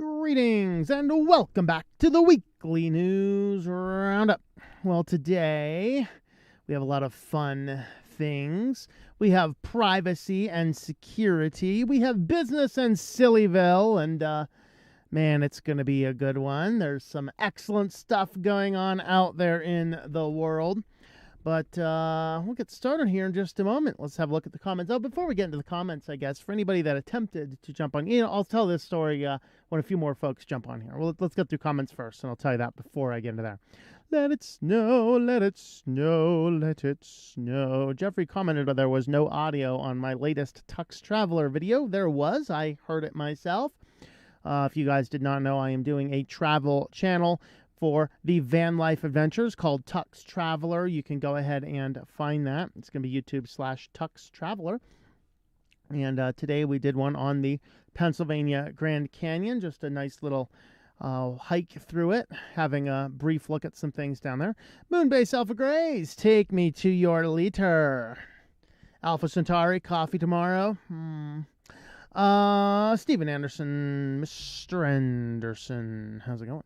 Greetings and welcome back to the Weekly News Roundup. Well, today we have a lot of fun things. We have privacy and security. We have business and SillyVille, and man, it's going to be a good one. There's some excellent stuff going on out there in the world. But we'll get started here in just a moment. Let's have a look at the comments. Oh, before we get into the comments, I guess, for anybody that attempted to jump on, I'll tell this story when a few more folks jump on here. Well, let's get through comments first, and I'll tell you that before I get into that. Let it snow, let it snow, let it snow. Jeffrey commented that there was no audio on my latest Tux Traveler video. There was. I heard it myself. If you guys did not know, I am doing a travel channel for the van life adventures called Tux Traveler. You can go ahead and find that. It's going to be YouTube/Tux Traveler. And today we did one on the Pennsylvania Grand Canyon. Just a nice little hike through it, having a brief look at some things down there. Moonbase Alpha Grays, take me to your liter. Alpha Centauri, coffee tomorrow. Steven Anderson, Mr. Anderson, how's it going?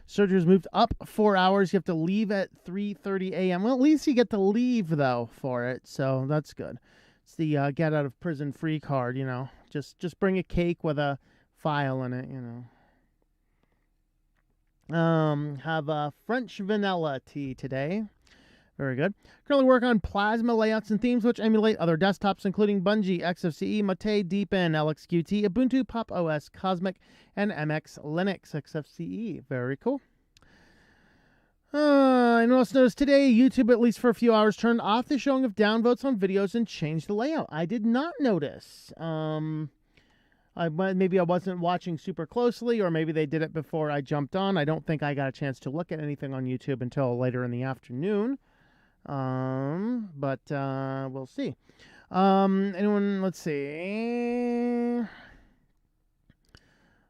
Surgery's moved up 4 hours. You have to leave at 3:30 a.m. Well, at least you get to leave, though, for it, so that's good. It's the get out of prison free card, Just bring a cake with a file in it, Have a French vanilla tea today. Very good. Currently work on plasma layouts and themes which emulate other desktops, including Bungie, XFCE, Mate, Deepin, LXQT, Ubuntu, Pop! OS, Cosmic, and MX Linux XFCE. Very cool. I also noticed today YouTube, at least for a few hours, turned off the showing of downvotes on videos and changed the layout. I did not notice. Maybe I wasn't watching super closely, or maybe they did it before I jumped on. I don't think I got a chance to look at anything on YouTube until later in the afternoon. But we'll see. Anyone, let's see.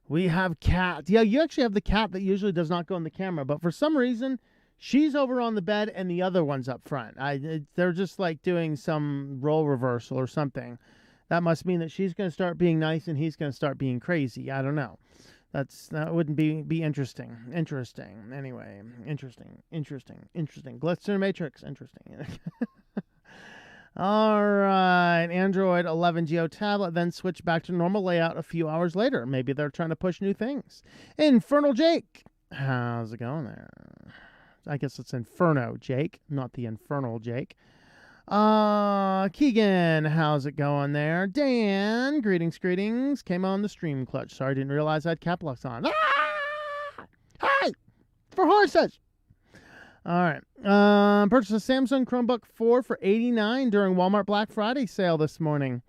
We have cat. Yeah, you actually have the cat that usually does not go in the camera, but for some reason, she's over on the bed and the other one's up front. They're just like doing some role reversal or something. That must mean that she's going to start being nice and he's going to start being crazy. I don't know. That wouldn't be interesting. Interesting. Anyway, interesting. Glitter Matrix, interesting. All right. Android 11 Geo tablet, then switch back to normal layout a few hours later. Maybe they're trying to push new things. Infernal Jake. How's it going there? I guess it's Inferno Jake, not the Infernal Jake. Keegan, how's it going there? Dan, greetings. Came on the stream clutch. Sorry, didn't realize I had cap locks on. Hey! For horses! Alright. Purchased a Samsung Chromebook 4 for $89 during Walmart Black Friday sale this morning.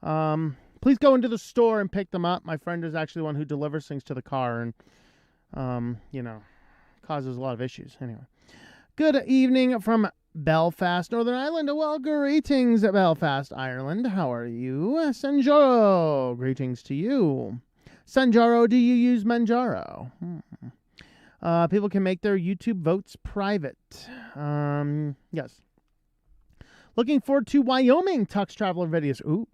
Please go into the store and pick them up. My friend is actually the one who delivers things to the car and, causes a lot of issues. Anyway. Good evening from Belfast, Northern Ireland. Well, greetings, Belfast, Ireland. How are you? Sanjaro, greetings to you. Sanjaro, do you use Manjaro? People can make their YouTube votes private. Yes. Looking forward to Wyoming Tux Traveler videos. Ooh.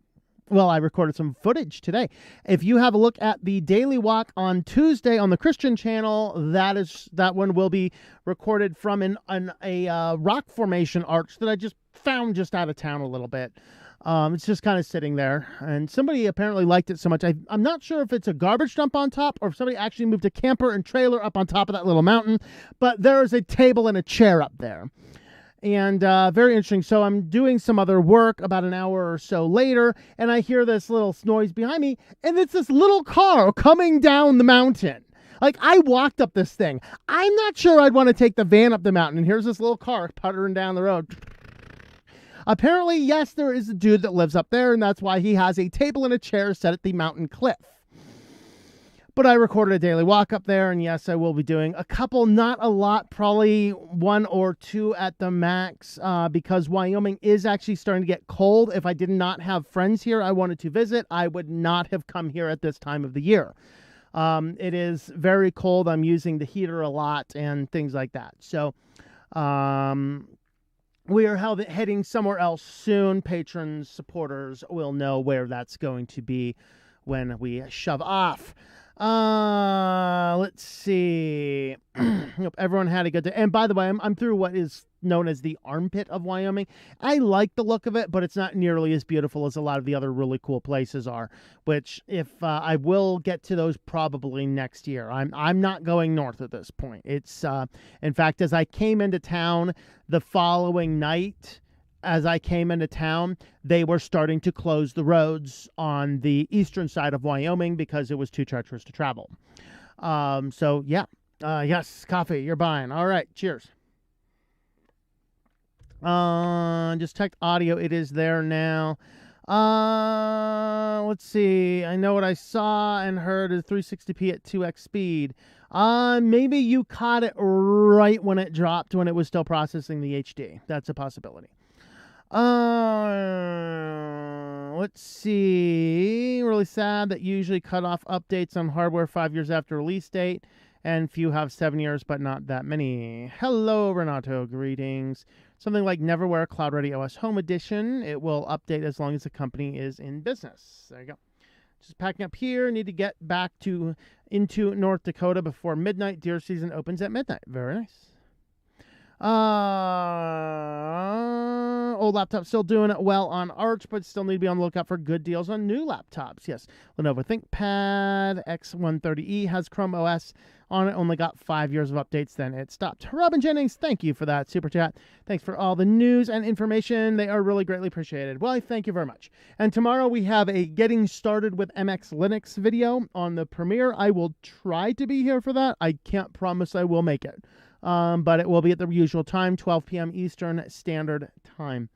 Well, I recorded some footage today. If you have a look at the Daily Walk on Tuesday on the Christian channel, that one will be recorded from a rock formation arch that I just found just out of town a little bit. It's just kind of sitting there, and somebody apparently liked it so much. I'm not sure if it's a garbage dump on top or if somebody actually moved a camper and trailer up on top of that little mountain, but there is a table and a chair up there. And very interesting. So I'm doing some other work about an hour or so later, and I hear this little noise behind me, and it's this little car coming down the mountain. Like, I walked up this thing. I'm not sure I'd want to take the van up the mountain, and here's this little car puttering down the road. Apparently, yes, there is a dude that lives up there, and that's why he has a table and a chair set at the mountain cliff. But I recorded a daily walk up there, and yes, I will be doing a couple, not a lot, probably 1 or 2 at the max, because Wyoming is actually starting to get cold. If I did not have friends here I wanted to visit, I would not have come here at this time of the year. It is very cold. I'm using the heater a lot and things like that. So we are heading somewhere else soon. Patrons, supporters will know where that's going to be when we shove off. Let's see. Hope everyone had a good day. And by the way, I'm through what is known as the armpit of Wyoming. I like the look of it, but it's not nearly as beautiful as a lot of the other really cool places are, which if I will get to those probably next year. I'm not going north at this point. It's in fact, as I came into town the following night, they were starting to close the roads on the eastern side of Wyoming because it was too treacherous to travel. So yeah. Yes, coffee, you're buying. All right, cheers. Just checked audio. It is there now. Let's see. I know what I saw and heard is 360p at 2x speed. Maybe you caught it right when it dropped, when it was still processing the HD. That's a possibility. Let's see. Really sad that you usually cut off updates on hardware 5 years after release date, and few have 7 years, but not that many. Hello, Renato. Greetings. Something like Neverware Cloud Ready OS Home Edition. It will update as long as the company is in business. There you go. Just packing up here. Need to get back into North Dakota before midnight. Deer season opens at midnight. Very nice. Old laptop still doing it well on Arch, but still need to be on the lookout for good deals on new laptops. Yes, Lenovo ThinkPad X130E has Chrome OS on it. Only got 5 years of updates, then it stopped. Robin Jennings, thank you for that super chat. Thanks for all the news and information. They are really greatly appreciated. Well, thank you very much. And tomorrow we have a Getting Started with MX Linux video on the premiere. I will try to be here for that. I can't promise I will make it. But it will be at the usual time, 12 p.m. Eastern Standard Time.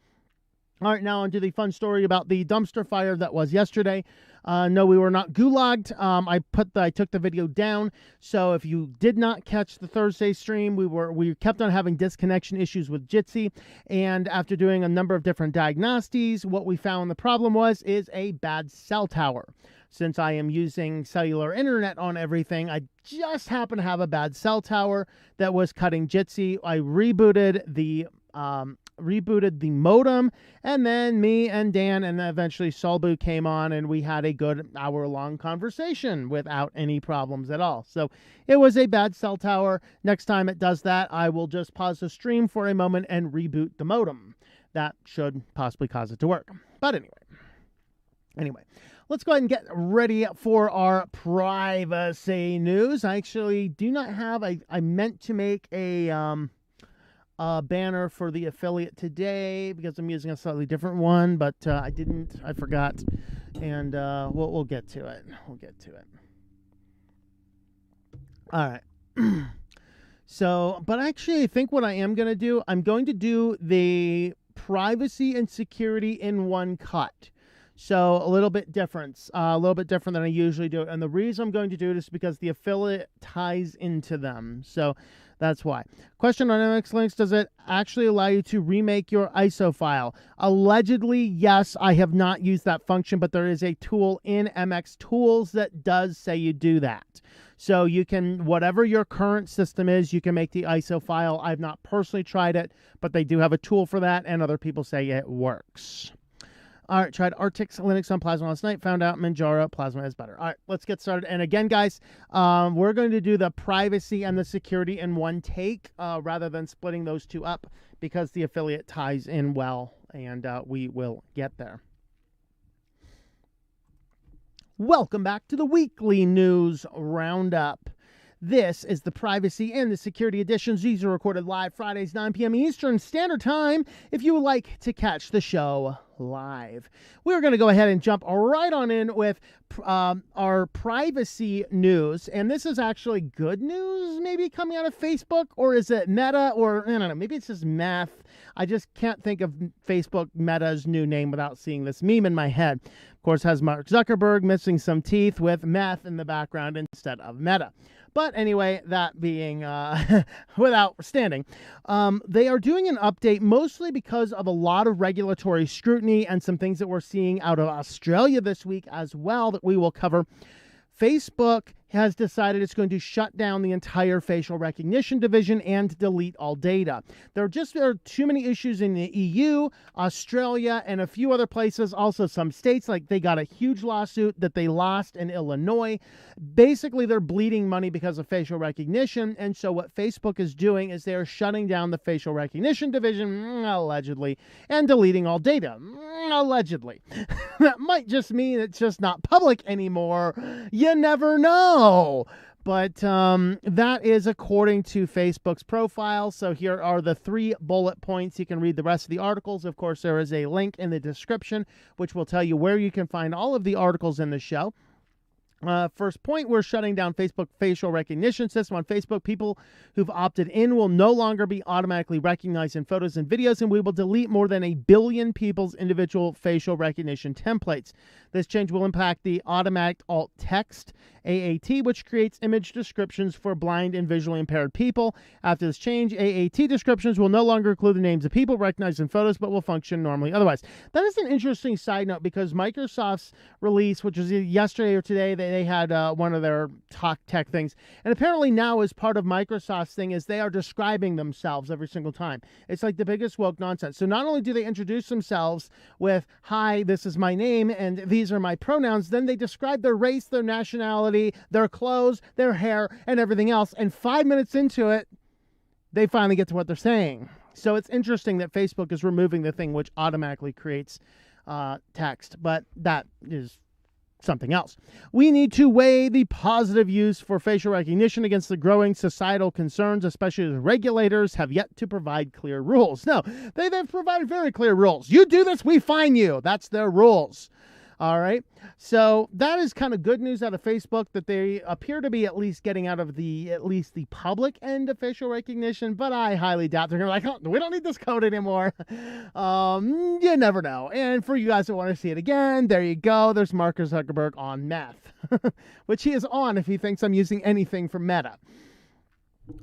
All right, now on to the fun story about the dumpster fire that was yesterday. No, we were not gulagged. I took the video down. So if you did not catch the Thursday stream, we kept on having disconnection issues with Jitsi, and after doing a number of different diagnosties, what we found the problem is a bad cell tower. Since I am using cellular internet on everything, I just happen to have a bad cell tower that was cutting Jitsi. I rebooted the modem, and then me and Dan and then eventually Solbu came on, and we had a good hour-long conversation without any problems at all. So it was a bad cell tower. Next time it does that, I will just pause the stream for a moment and reboot the modem. That should possibly cause it to work. But anyway, let's go ahead and get ready for our privacy news. I actually do not have, I meant to make a banner for the affiliate today because I'm using a slightly different one, but I didn't. I forgot, and we'll get to it. All right. So, but actually, I think what I am going to do, I'm going to do the privacy and security in one cut. So a little bit different than I usually do. And the reason I'm going to do it is because the affiliate ties into them. So that's why. Question on MX Linux: does it actually allow you to remake your ISO file? Allegedly, yes. I have not used that function, but there is a tool in MX Tools that does say you do that. So you can, whatever your current system is, you can make the ISO file. I've not personally tried it, but they do have a tool for that, and other people say it works. All right, tried Artix Linux on Plasma last night. Found out Manjaro Plasma is better. All right, let's get started. And again, guys, we're going to do the privacy and the security in one take rather than splitting those two up because the affiliate ties in well, and we will get there. Welcome back to the Weekly News Roundup. This is the privacy and the security editions. These are recorded live Fridays, 9 p.m. Eastern Standard Time. If you would like to catch the show live, we're going to go ahead and jump right on in with our privacy news. And this is actually good news, maybe coming out of Facebook, or is it Meta, or I don't know, maybe it's just Meth. I just can't think of Facebook Meta's new name without seeing this meme in my head. Of course, has Mark Zuckerberg missing some teeth with meth in the background instead of Meta. But anyway, that being withoutstanding, they are doing an update mostly because of a lot of regulatory scrutiny and some things that we're seeing out of Australia this week as well that we will cover. Facebook has decided it's going to shut down the entire facial recognition division and delete all data. There are too many issues in the EU, Australia, and a few other places. Also, some states, like they got a huge lawsuit that they lost in Illinois. Basically, they're bleeding money because of facial recognition. And so what Facebook is doing is they are shutting down the facial recognition division, allegedly, and deleting all data, allegedly. That might just mean it's just not public anymore. You never know. But that is according to Facebook's profile. So here are the 3 bullet points. You can read the rest of the articles. Of course, there is a link in the description, which will tell you where you can find all of the articles in the show. First point, we're shutting down Facebook facial recognition system on Facebook. People who've opted in will no longer be automatically recognized in photos and videos, and we will delete more than 1 billion people's individual facial recognition templates. This change will impact the automatic alt text, AAT, which creates image descriptions for blind and visually impaired people. After this change, AAT descriptions will no longer include the names of people recognized in photos, but will function normally otherwise. That is an interesting side note, because Microsoft's release, which was yesterday or today, they had one of their talk tech things, and apparently now as part of Microsoft's thing is they are describing themselves every single time. It's like the biggest woke nonsense. So not only do they introduce themselves with, "Hi, this is my name, and these are my pronouns," then they describe their race, their nationality, their clothes, their hair, and everything else. And 5 minutes into it, they finally get to what they're saying. So it's interesting that Facebook is removing the thing which automatically creates text, but that is something else. We need to weigh the positive use for facial recognition against the growing societal concerns, especially as regulators have yet to provide clear rules. No, they've provided very clear rules. You do this, we fine you. That's their rules. All right. So that is kind of good news out of Facebook, that they appear to be at least getting out of at least the public end of facial recognition. But I highly doubt they're going to be like, "Oh, we don't need this code anymore." You never know. And for you guys that want to see it again, there you go. There's Mark Zuckerberg on meth, which he is on if he thinks I'm using anything from Meta.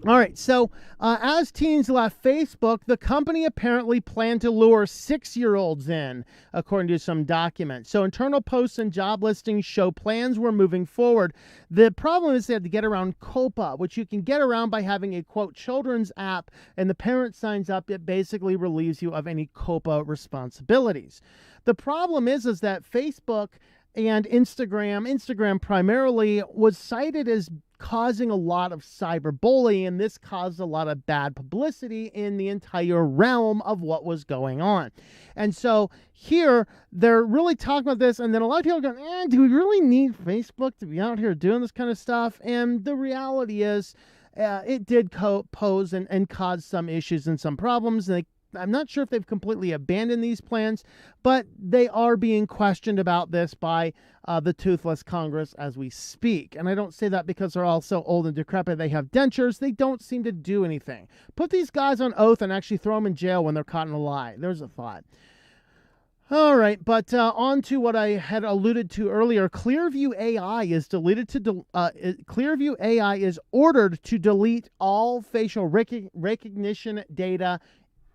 All right, so as teens left Facebook, the company apparently planned to lure 6-year-olds in, according to some documents. So internal posts and job listings show plans were moving forward. The problem is they had to get around COPA, which you can get around by having a, quote, children's app, and the parent signs up. It basically relieves you of any COPA responsibilities. The problem is that Facebook and Instagram primarily was cited as causing a lot of cyberbullying, and this caused a lot of bad publicity in the entire realm of what was going on. And so here they're really talking about this, and then a lot of people are going, do we really need Facebook to be out here doing this kind of stuff? And the reality is it did pose and cause some issues and some problems, and I'm not sure if they've completely abandoned these plans, but they are being questioned about this by the toothless Congress as we speak. And I don't say that because they're all so old and decrepit. They have dentures. They don't seem to do anything. Put these guys on oath and actually throw them in jail when they're caught in a lie. There's a thought. All right, but on to what I had alluded to earlier. Clearview AI is ordered to delete all facial recognition data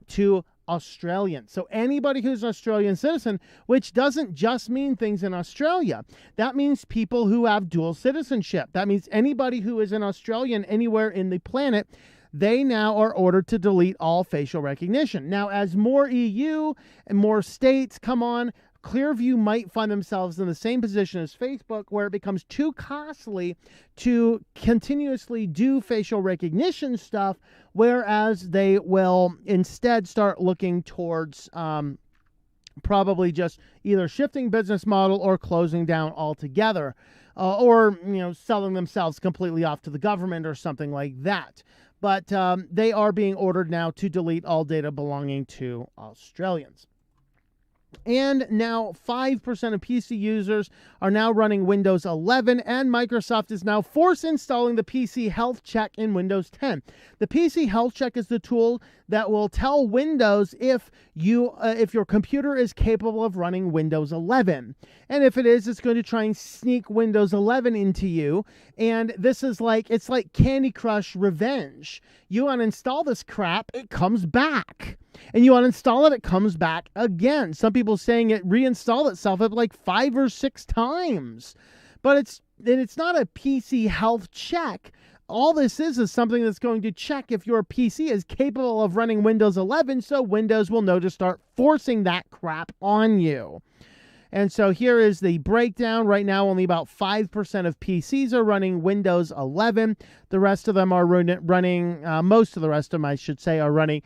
to Australians. So anybody who's an Australian citizen, which doesn't just mean things in Australia. That means people who have dual citizenship. That means anybody who is an Australian anywhere in the planet, they now are ordered to delete all facial recognition. Now, as more EU and more states come on, Clearview might find themselves in the same position as Facebook, where it becomes too costly to continuously do facial recognition stuff, whereas they will instead start looking towards probably just either shifting business model or closing down altogether, or selling themselves completely off to the government or something like that. But they are being ordered now to delete all data belonging to Australians. And now 5% of PC users are now running Windows 11, and Microsoft is now force installing the PC Health Check in Windows 10. The PC Health Check is the tool that will tell Windows if your computer is capable of running Windows 11. And if it is, it's going to try and sneak Windows 11 into you. And this is it's like Candy Crush revenge. You uninstall this crap, it comes back. And you uninstall it comes back again. Some people saying it reinstalled itself up 5 or 6 times. But it's it's not a PC health check. All this is something that's going to check if your PC is capable of running Windows 11, so Windows will know to start forcing that crap on you. And so here is the breakdown. Right now, only about 5% of PCs are running Windows 11. The rest of them are running, most of the rest of them, I should say, are running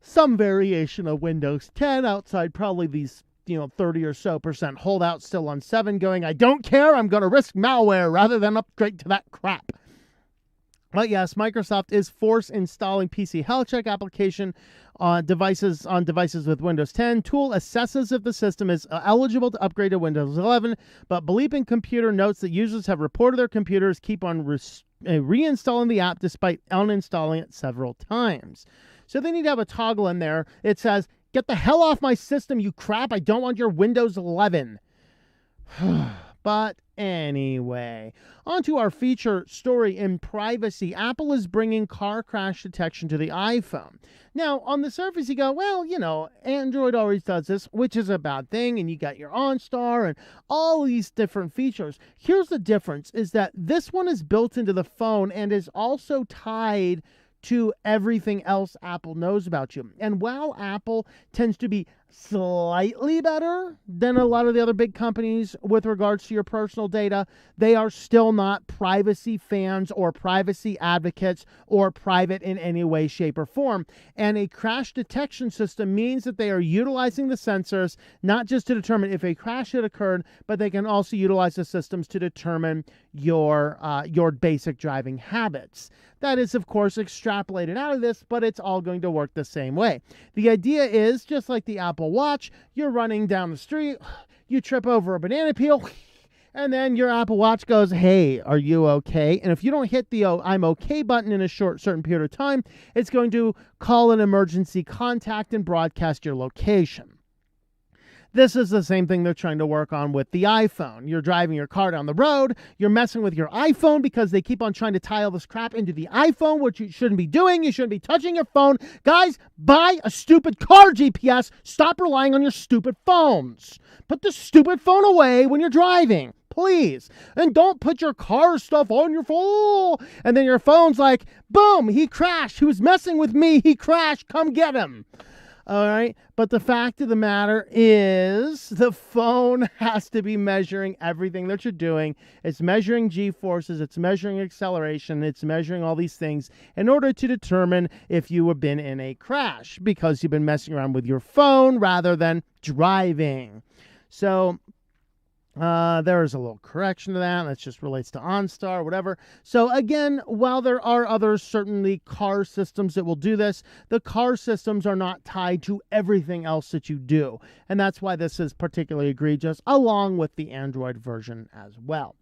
some variation of Windows 10 outside probably these 30 or so percent holdouts still on 7 going, I don't care, I'm going to risk malware rather than upgrade to that crap. But yes, Microsoft is force installing PC health check application on devices with Windows 10. Tool assesses if the system is eligible to upgrade to Windows 11, but Bleeping Computer notes that users have reported their computers keep on reinstalling the app despite uninstalling it several times. So they need to have a toggle in there. It says, get the hell off my system, you crap. I don't want your Windows 11. But anyway, on to our feature story in privacy. Apple is bringing car crash detection to the iPhone. Now, on the surface, you go, well, Android always does this, which is a bad thing, and you got your OnStar and all these different features. Here's the difference, is that this one is built into the phone and is also tied to everything else Apple knows about you. And while Apple tends to be slightly better than a lot of the other big companies with regards to your personal data, they are still not privacy fans or privacy advocates or private in any way, shape, or form. And a crash detection system means that they are utilizing the sensors not just to determine if a crash had occurred, but they can also utilize the systems to determine your basic driving habits. That is, of course, extrapolated out of this, but it's all going to work the same way. The idea is, just like the Apple Watch, you're running down the street, you trip over a banana peel, and then your Apple Watch goes, hey, are you okay? And if you don't hit the I'm okay button in a certain period of time, it's going to call an emergency contact and broadcast your location. This is the same thing they're trying to work on with the iPhone. You're driving your car down the road, you're messing with your iPhone because they keep on trying to tie all this crap into the iPhone, which you shouldn't be doing. You shouldn't be touching your phone. Guys, buy a stupid car GPS. Stop relying on your stupid phones. Put the stupid phone away when you're driving, please. And don't put your car stuff on your phone. And then your phone's like, boom, he crashed. He was messing with me. He crashed. Come get him. All right. But the fact of the matter is the phone has to be measuring everything that you're doing. It's measuring G-forces. It's measuring acceleration. It's measuring all these things in order to determine if you have been in a crash because you've been messing around with your phone rather than driving. So there is a little correction to that. That just relates to OnStar, whatever. So again, while there are other certainly car systems that will do this, the car systems are not tied to everything else that you do. And that's why this is particularly egregious, along with the Android version as well.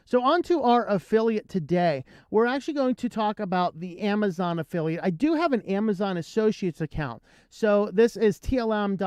So on to our affiliate today. We're actually going to talk about the Amazon affiliate. I do have an Amazon Associates account. So this is tlm.li/Amazon,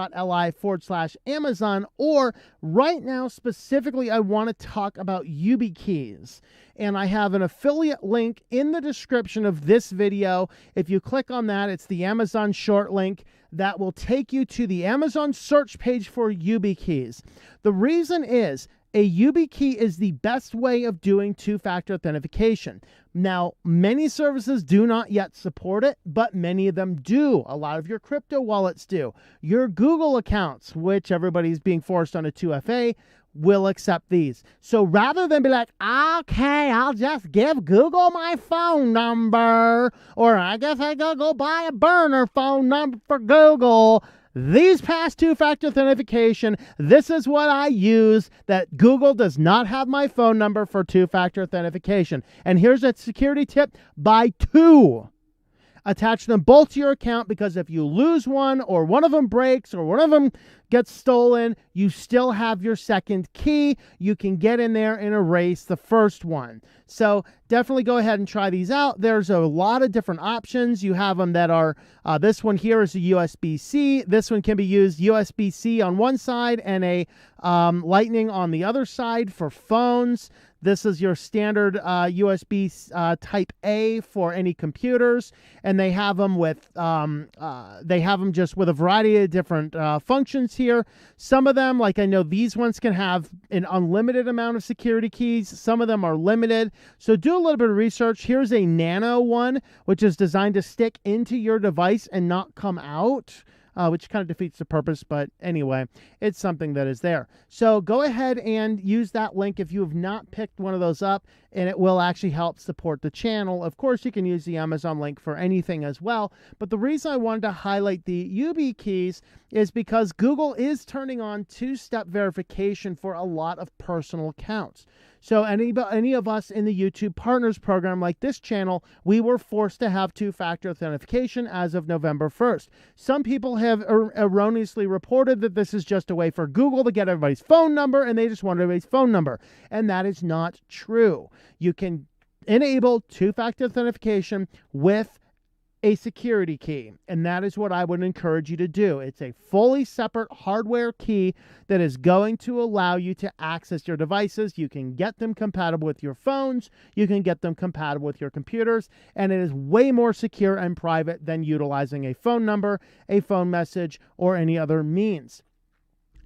or right now specifically I want to talk about YubiKeys. And I have an affiliate link in the description of this video. If you click on that, it's the Amazon short link that will take you to the Amazon search page for YubiKeys. The reason is, a YubiKey is the best way of doing two-factor authentication. Now, many services do not yet support it, but many of them do. A lot of your crypto wallets do. Your Google accounts, which everybody's being forced on a 2FA, will accept these. So rather than be like, okay, I'll just give Google my phone number, or I guess I gotta go buy a burner phone number for Google, these past two-factor authentication, this is what I use, that Google does not have my phone number for two-factor authentication. And here's a security tip: buy two. Attach them both to your account, because if you lose one, or one of them breaks, or one of them gets stolen, you still have your second key. You can get in there and erase the first one. So definitely go ahead and try these out. There's a lot of different options. You have them that are, this one here is a USB-C. This one can be used USB-C on one side and a Lightning on the other side for phones. This is your standard USB Type A for any computers, and they have them with just with a variety of different functions here. Some of them, like I know these ones, can have an unlimited amount of security keys. Some of them are limited. So do a little bit of research. Here's a nano one, which is designed to stick into your device and not come out. Which kind of defeats the purpose, but anyway, it's something that is there. So go ahead and use that link if you have not picked one of those up, and it will actually help support the channel. Of course, you can use the Amazon link for anything as well, but the reason I wanted to highlight the YubiKeys is because Google is turning on two-step verification for a lot of personal accounts. So any of us in the YouTube Partners program like this channel, we were forced to have two-factor authentication as of November 1st. Some people have erroneously reported that this is just a way for Google to get everybody's phone number, and they just want everybody's phone number. And that is not true. You can enable two-factor authentication with a security key, and that is what I would encourage you to do. It's a fully separate hardware key that is going to allow you to access your devices. You can get them compatible with your phones, you can get them compatible with your computers, and it is way more secure and private than utilizing a phone number, a phone message, or any other means.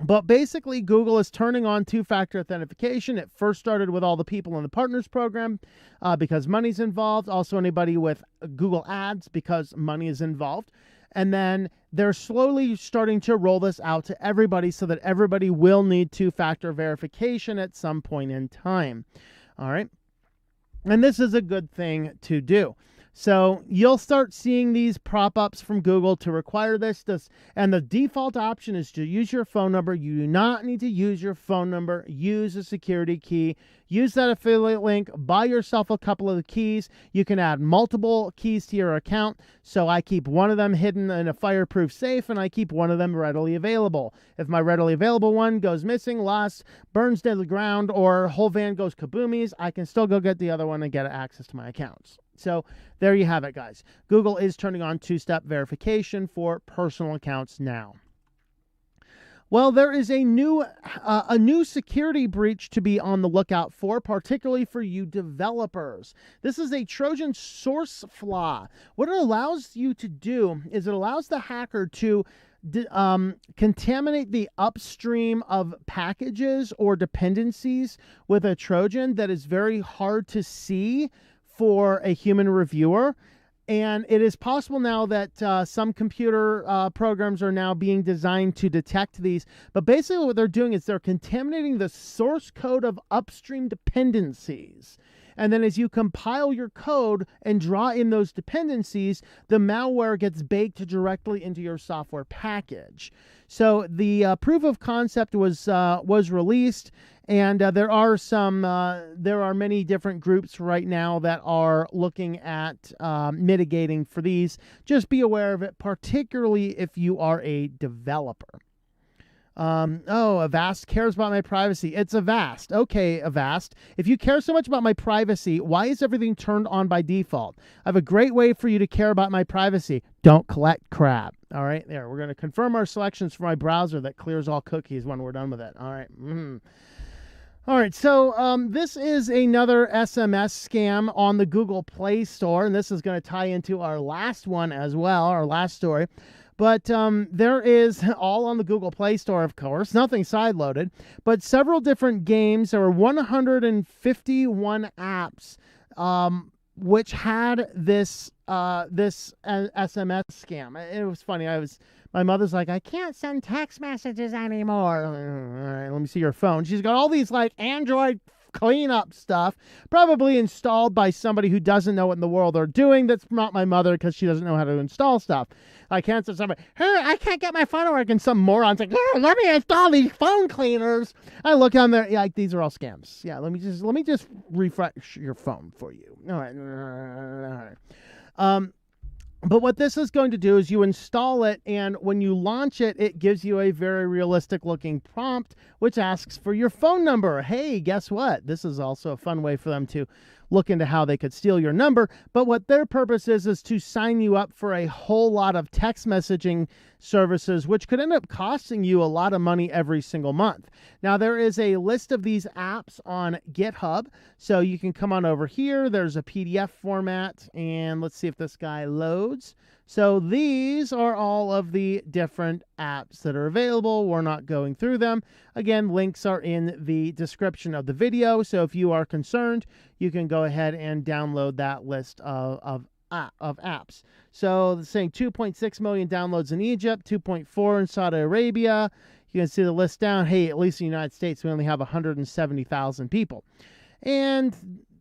But basically, Google is turning on two-factor authentication. It first started with all the people in the Partners program because money's involved. Also, anybody with Google Ads because money is involved. And then they're slowly starting to roll this out to everybody so that everybody will need two-factor verification at some point in time. All right. And this is a good thing to do. So you'll start seeing these prop-ups from Google to require this, and the default option is to use your phone number. You do not need to use your phone number. Use a security key. Use that affiliate link. Buy yourself a couple of the keys. You can add multiple keys to your account. So I keep one of them hidden in a fireproof safe, and I keep one of them readily available. If my readily available one goes missing, lost, burns to the ground, or whole van goes kaboomies, I can still go get the other one and get access to my accounts. So there you have it, guys. Google is turning on two-step verification for personal accounts now. Well, there is a new security breach to be on the lookout for, particularly for you developers. This is a Trojan source flaw. What it allows you to do is it allows the hacker to contaminate the upstream of packages or dependencies with a Trojan that is very hard to see for a human reviewer. And it is possible now that some computer programs are now being designed to detect these. But basically what they're doing is they're contaminating the source code of upstream dependencies. And then as you compile your code and draw in those dependencies, the malware gets baked directly into your software package. So the proof of concept was released, and there are many different groups right now that are looking at mitigating for these. Just be aware of it, particularly if you are a developer. Avast cares about my privacy. It's Avast. Okay, Avast. If you care so much about my privacy, why is everything turned on by default? I have a great way for you to care about my privacy. Don't collect crap. All right, there. We're going to confirm our selections for my browser that clears all cookies when we're done with it. All right. All right, so this is another SMS scam on the Google Play Store, and this is going to tie into our last one as well, our last story. But there is, all on the Google Play Store, of course, nothing sideloaded, but several different games. There were 151 apps which had this SMS scam. It was funny. My mother's like, I can't send text messages anymore. All right, let me see your phone. She's got all these like Android cleanup stuff, probably installed by somebody who doesn't know what in the world they're doing. That's not my mother, because she doesn't know how to install stuff. I can't say somebody, hey, I can't get my phone to work, and some moron's like, oh, let me install these phone cleaners. I look on there, yeah, like, these are all scams. Yeah, let me just refresh your phone for you. All right. But what this is going to do is you install it, and when you launch it, it gives you a very realistic looking prompt, which asks for your phone number. Hey, guess what? This is also a fun way for them to look into how they could steal your number. But what their purpose is to sign you up for a whole lot of text messaging services, which could end up costing you a lot of money every single month. Now, there is a list of these apps on GitHub, so you can come on over here. There's a PDF format, and let's see if this guy loads. So these are all of the different apps that are available. We're not going through them. Again, links are in the description of the video, so if you are concerned, you can go ahead and download that list of apps. So it's saying 2.6 million downloads in Egypt, 2.4 in Saudi Arabia. You can see the list down. Hey, at least in the United States, we only have 170,000 people. And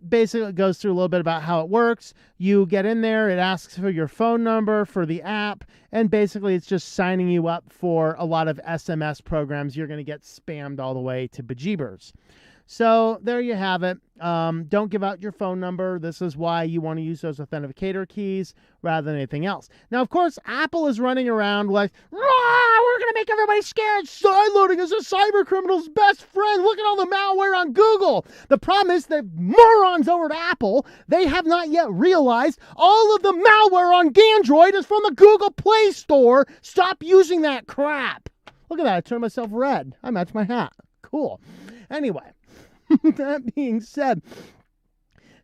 basically, it goes through a little bit about how it works. You get in there, it asks for your phone number for the app, and basically it's just signing you up for a lot of SMS programs. You're going to get spammed all the way to bejeebers. So there you have it. Don't give out your phone number. This is why you want to use those authenticator keys rather than anything else. Now, of course, Apple is running around like, we're going to make everybody scared. Sideloading is a cyber criminal's best friend. Look at all the malware on Google. The problem is that morons over at Apple, they have not yet realized all of the malware on Gandroid is from the Google Play Store. Stop using that crap. Look at that. I turned myself red. I matched my hat. Cool. Anyway. That being said,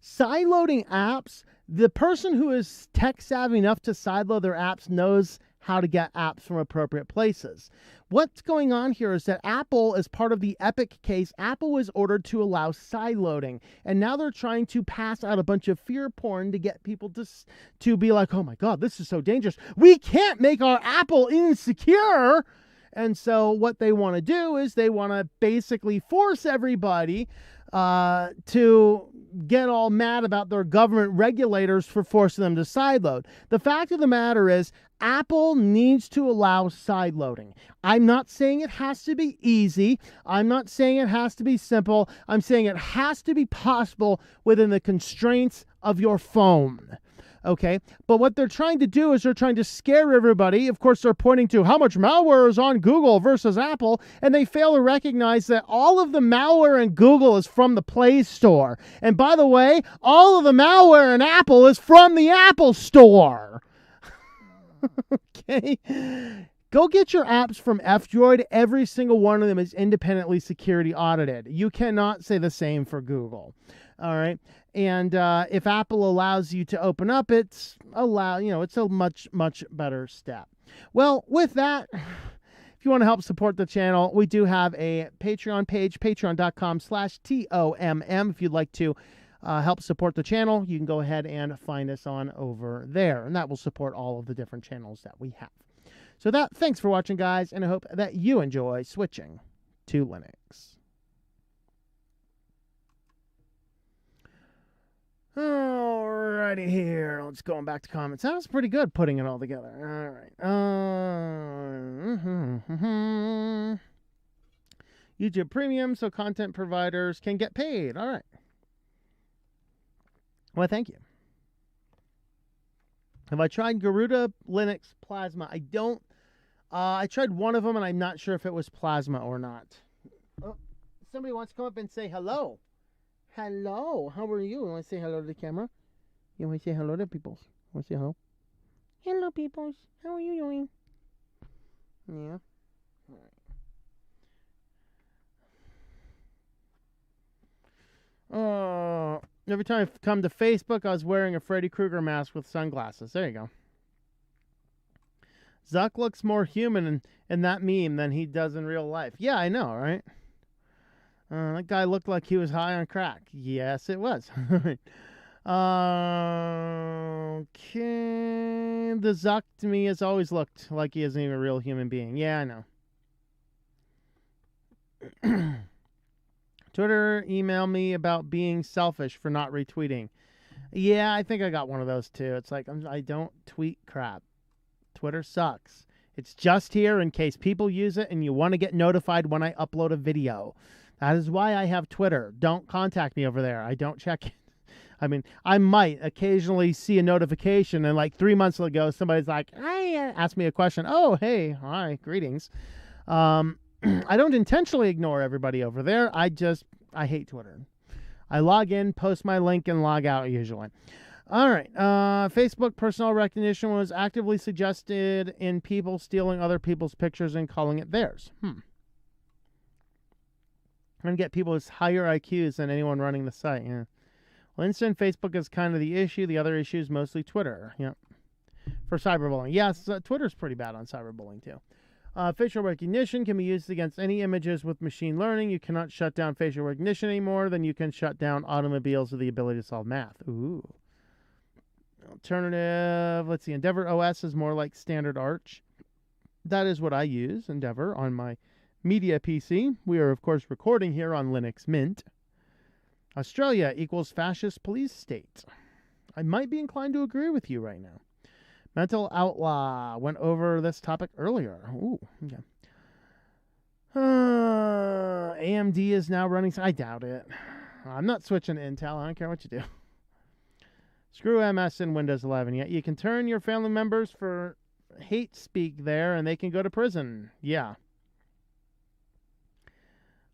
sideloading apps, the person who is tech savvy enough to sideload their apps knows how to get apps from appropriate places. What's going on here is that Apple, as part of the Epic case, Apple was ordered to allow sideloading, and now they're trying to pass out a bunch of fear porn to get people to be like, oh my God, this is so dangerous. We can't make our Apple insecure. And so what they want to do is they want to basically force everybody to get all mad about their government regulators for forcing them to sideload. The fact of the matter is Apple needs to allow sideloading. I'm not saying it has to be easy. I'm not saying it has to be simple. I'm saying it has to be possible within the constraints of your phone. Okay, but what they're trying to do is they're trying to scare everybody. Of course, they're pointing to how much malware is on Google versus Apple, and they fail to recognize that all of the malware in Google is from the Play Store. And by the way, all of the malware in Apple is from the Apple Store. Okay? Go get your apps from F-Droid. Every single one of them is independently security audited. You cannot say the same for Google. All right? And if Apple allows you to open up, it's a much, much better step. Well, with that, if you want to help support the channel, we do have a Patreon page, patreon.com/TOMM. If you'd like to help support the channel, you can go ahead and find us on over there. And that will support all of the different channels that we have. So thanks for watching, guys, and I hope that you enjoy switching to Linux. Alrighty here. Let's go back to comments. That was pretty good putting it all together. All right. YouTube Premium, so content providers can get paid. All right. Well, thank you. Have I tried Garuda Linux Plasma? I don't. I tried one of them, and I'm not sure if it was Plasma or not. Oh, somebody wants to come up and say hello. Hello, how are you? You want to say hello to the camera? You want to say hello to people? Want to say hello? Hello, peoples. How are you doing? Yeah. All right. Every time I come to Facebook, I was wearing a Freddy Krueger mask with sunglasses. There you go. Zuck looks more human in that meme than he does in real life. Yeah, I know, right? That guy looked like he was high on crack. Yes, it was. Okay. The Zuck to me has always looked like he isn't even a real human being. Yeah, I know. Twitter emailed me about being selfish for not retweeting. Yeah, I think I got one of those too. It's like, I don't tweet crap. Twitter sucks. It's just here in case people use it and you want to get notified when I upload a video. That is why I have Twitter. Don't contact me over there. I don't check it. I mean, I might occasionally see a notification, and like 3 months ago, somebody's like, "Hey," asked me a question. Oh, hey, hi, greetings. I don't intentionally ignore everybody over there. I hate Twitter. I log in, post my link, and log out usually. All right. Facebook personal recognition was actively suggested in people stealing other people's pictures and calling it theirs. I'm going to get people with higher IQs than anyone running the site. Yeah. Well, instant Facebook is kind of the issue. The other issue is mostly Twitter. Yep. For cyberbullying. Yes, Twitter's pretty bad on cyberbullying too. Facial recognition can be used against any images with machine learning. You cannot shut down facial recognition anymore than you can shut down automobiles with the ability to solve math. Ooh. Alternative, let's see, Endeavor OS is more like standard Arch. That is what I use, Endeavor, on my media PC. We are, of course, recording here on Linux Mint. Australia equals fascist police state. I might be inclined to agree with you right now. Mental Outlaw went over this topic earlier. Ooh, okay. AMD is now running. I doubt it. I'm not switching to Intel. I don't care what you do. Screw MS in Windows 11. Yet you can turn your family members for hate speak there, and they can go to prison. Yeah.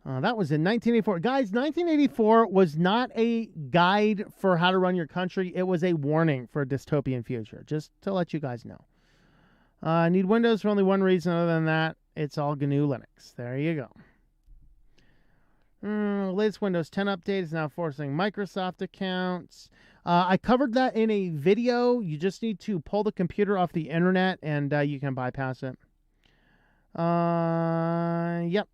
That was in 1984. Guys, 1984 was not a guide for how to run your country. It was a warning for a dystopian future, just to let you guys know. I need Windows for only one reason. Other than that, it's all GNU Linux. There you go. Latest Windows 10 update is now forcing Microsoft accounts. I covered that in a video. You just need to pull the computer off the internet, and you can bypass it. Yep.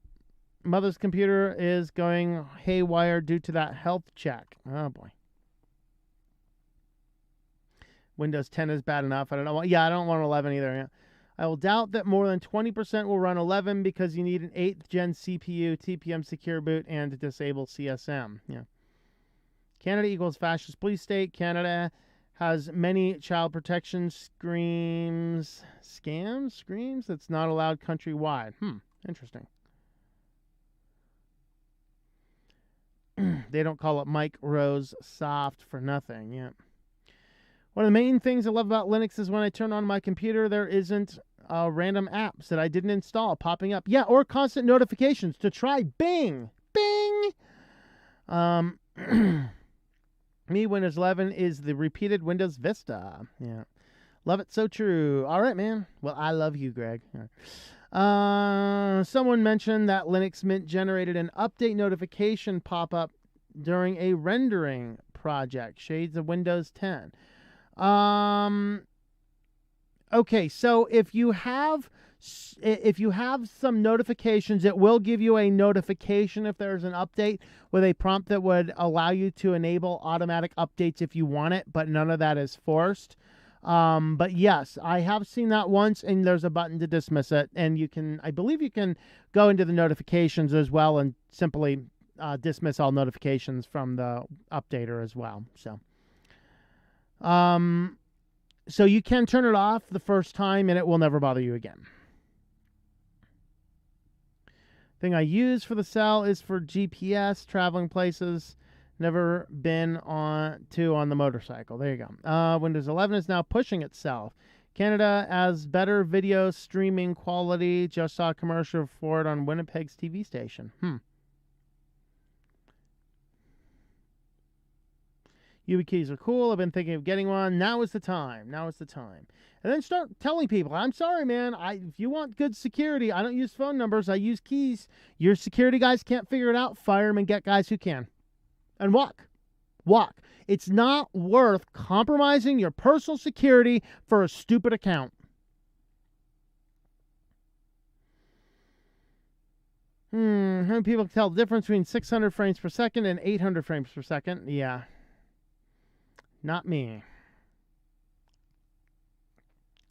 Mother's computer is going haywire due to that health check. Oh, boy. Windows 10 is bad enough. I don't know. Yeah, I don't want 11 either. Yeah. I will doubt that more than 20% will run 11 because you need an 8th gen CPU, TPM secure boot, and to disable CSM. Yeah. Canada equals fascist police state. Canada has many child protection screams that's not allowed countrywide. Interesting. They don't call it Mike Rose Soft for nothing. Yeah. One of the main things I love about Linux is when I turn on my computer, there isn't random apps that I didn't install popping up. Yeah, or constant notifications to try Bing. Bing! Me, Windows 11 is the repeated Windows Vista. Yeah. Love it. So true. All right, man. Well, I love you, Greg. Someone mentioned that Linux Mint generated an update notification pop-up during a rendering project. Shades of Windows 10. Okay, so if you have some notifications, it will give you a notification if there's an update with a prompt that would allow you to enable automatic updates if you want it, but none of that is forced. But yes, I have seen that once, and there's a button to dismiss it, and I believe you can go into the notifications as well and simply dismiss all notifications from the updater as well. So you can turn it off the first time, and it will never bother you again. Thing I use for the cell is for GPS, traveling places. Never been on the motorcycle. There you go. Windows 11 is now pushing itself. Canada has better video streaming quality. Just saw a commercial for it on Winnipeg's TV station. YubiKeys are cool. I've been thinking of getting one. Now is the time. And then start telling people, I'm sorry, man. If you want good security, I don't use phone numbers. I use keys. Your security guys can't figure it out. Fire them and get guys who can. And walk. It's not worth compromising your personal security for a stupid account. How many people can tell the difference between 600 frames per second and 800 frames per second? Yeah. Not me.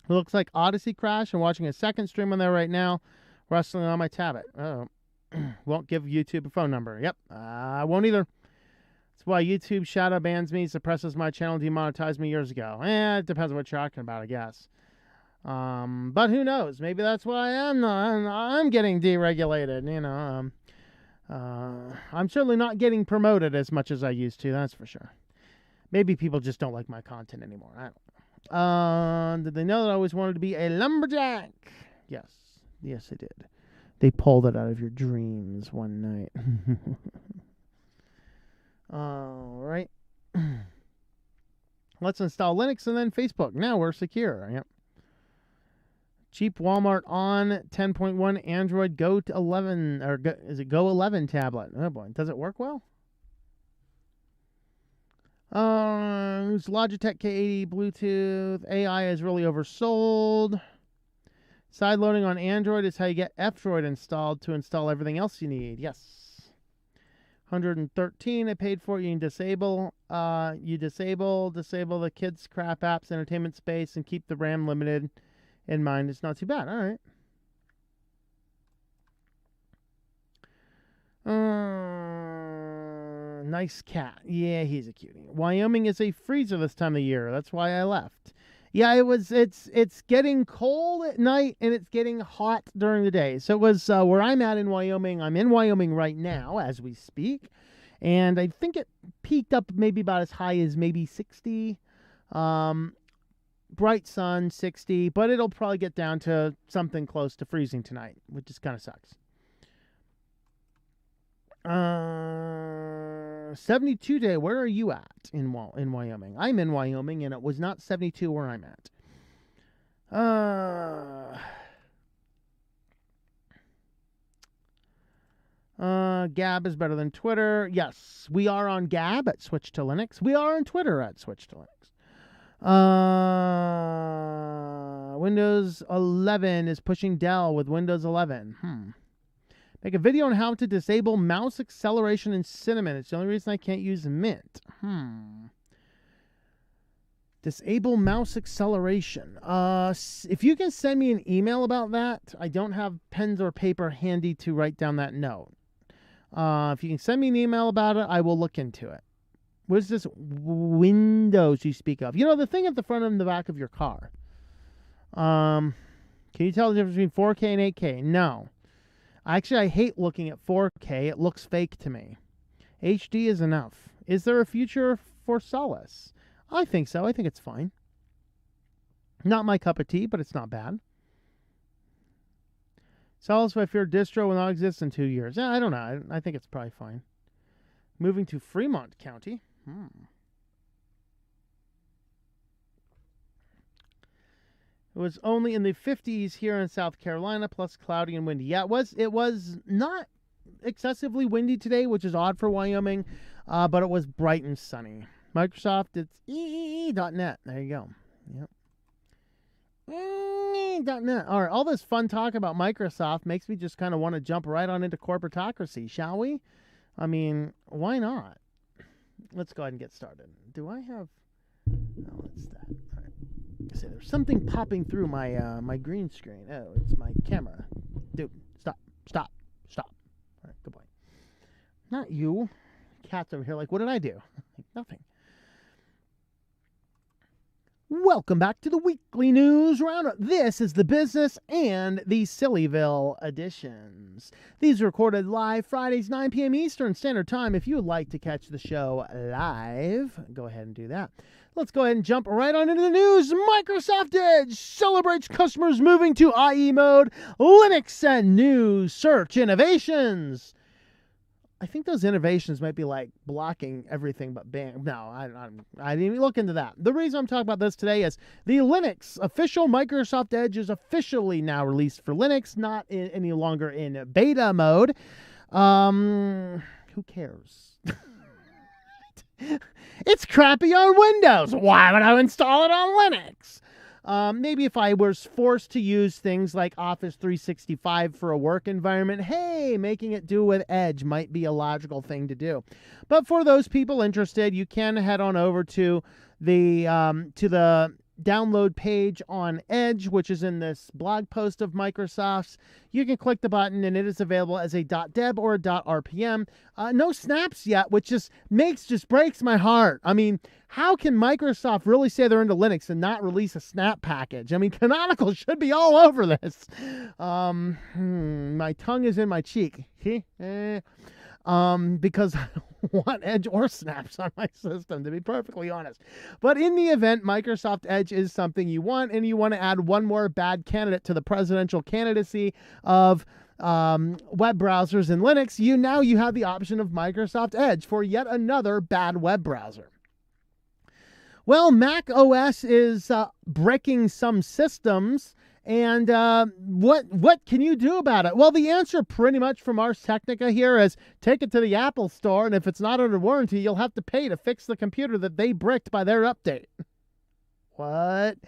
It looks like Odyssey crashed. I'm watching a second stream on there right now, rustling on my tablet. Oh, won't give YouTube a phone number. Yep, I won't either. That's why YouTube shadow bans me, suppresses my channel, demonetized me years ago. It depends on what you're talking about, I guess. But who knows? Maybe that's why I'm getting deregulated. I'm certainly not getting promoted as much as I used to. That's for sure. Maybe people just don't like my content anymore. I don't know. Did they know that I always wanted to be a lumberjack? Yes, they did. They pulled it out of your dreams one night. All right. Let's install Linux and then Facebook. Now we're secure. Yep. Cheap Walmart on 10.1 Android Go to 11, or is it Go 11 tablet? Oh boy, does it work well? It's Logitech K80 Bluetooth. AI is really oversold. Side loading on Android is how you get F-Droid installed to install everything else you need. Yes. 113 I paid for. You can disable. Disable the kids crap apps, entertainment space, and keep the RAM limited in mind. It's not too bad. All right. Nice cat. Yeah, he's a cutie. Wyoming is a freezer this time of year. That's why I left. Yeah, it's getting cold at night and it's getting hot during the day. So it was where I'm at in Wyoming. I'm in Wyoming right now as we speak. And I think it peaked up maybe about as high as maybe 60. Bright sun, 60. But it'll probably get down to something close to freezing tonight, which just kind of sucks. 72 day. Where are you at in Wyoming? I'm in Wyoming, and it was not 72 where I'm at. Gab is better than Twitter. Yes, we are on Gab at Switch to Linux. We are on Twitter at Switch to Linux. Windows 11 is pushing Dell with Windows 11. Make a video on how to disable mouse acceleration in Cinnamon. It's the only reason I can't use Mint. Disable mouse acceleration. If you can send me an email about that, I don't have pens or paper handy to write down that note. If you can send me an email about it, I will look into it. What is this Windows you speak of? You know, the thing at the front and the back of your car. Can you tell the difference between 4K and 8K? No. Actually, I hate looking at 4K. It looks fake to me. HD is enough. Is there a future for Solace? I think so. I think it's fine. Not my cup of tea, but it's not bad. Solace, my favorite distro, will not exist in 2 years. Yeah, I don't know. I think it's probably fine. Moving to Fremont County. It was only in the 50s here in South Carolina, plus cloudy and windy. Yeah, it was not excessively windy today, which is odd for Wyoming, but it was bright and sunny. Microsoft, it's .net. There you go. Yep. .net. All right, all this fun talk about Microsoft makes me just kind of want to jump right on into corporatocracy, shall we? I mean, why not? Let's go ahead and get started. Do I have... Oh, what's that? All right. So there's something popping through my my green screen. Oh, it's my camera. Dude, stop. All right, goodbye. Not you. Cat's over here like, what did I do? Nothing. Welcome back to the Weekly News Roundup. This is the business and the SillyVille editions. These are recorded live Fridays, 9 p.m. Eastern Standard Time. If you would like to catch the show live, go ahead and do that. Let's go ahead and jump right on into the news. Microsoft Edge celebrates customers moving to IE mode. Linux and new search innovations. I think those innovations might be like blocking everything but Bing. No, I didn't even look into that. The reason I'm talking about this today is the Linux official Microsoft Edge is officially now released for Linux, not any longer in beta mode. Who cares? It's crappy on Windows. Why would I install it on Linux? Maybe if I was forced to use things like Office 365 for a work environment, hey, making it do with Edge might be a logical thing to do. But for those people interested, you can head on over to the download page on Edge, which is in this blog post of Microsoft's. You can click the button and it is available as a .deb or a .rpm. No snaps yet, which just breaks my heart. I mean, how can Microsoft really say they're into Linux and not release a snap package? I mean, Canonical should be all over this. My tongue is in my cheek. Because I don't want Edge or snaps on my system, to be perfectly honest. But in the event, Microsoft Edge is something you want, and you want to add one more bad candidate to the presidential candidacy of web browsers in Linux, you have the option of Microsoft Edge for yet another bad web browser. Well, Mac OS is breaking some systems, and what can you do about it? Well, the answer pretty much from Ars Technica here is take it to the Apple Store, and if it's not under warranty, you'll have to pay to fix the computer that they bricked by their update. What?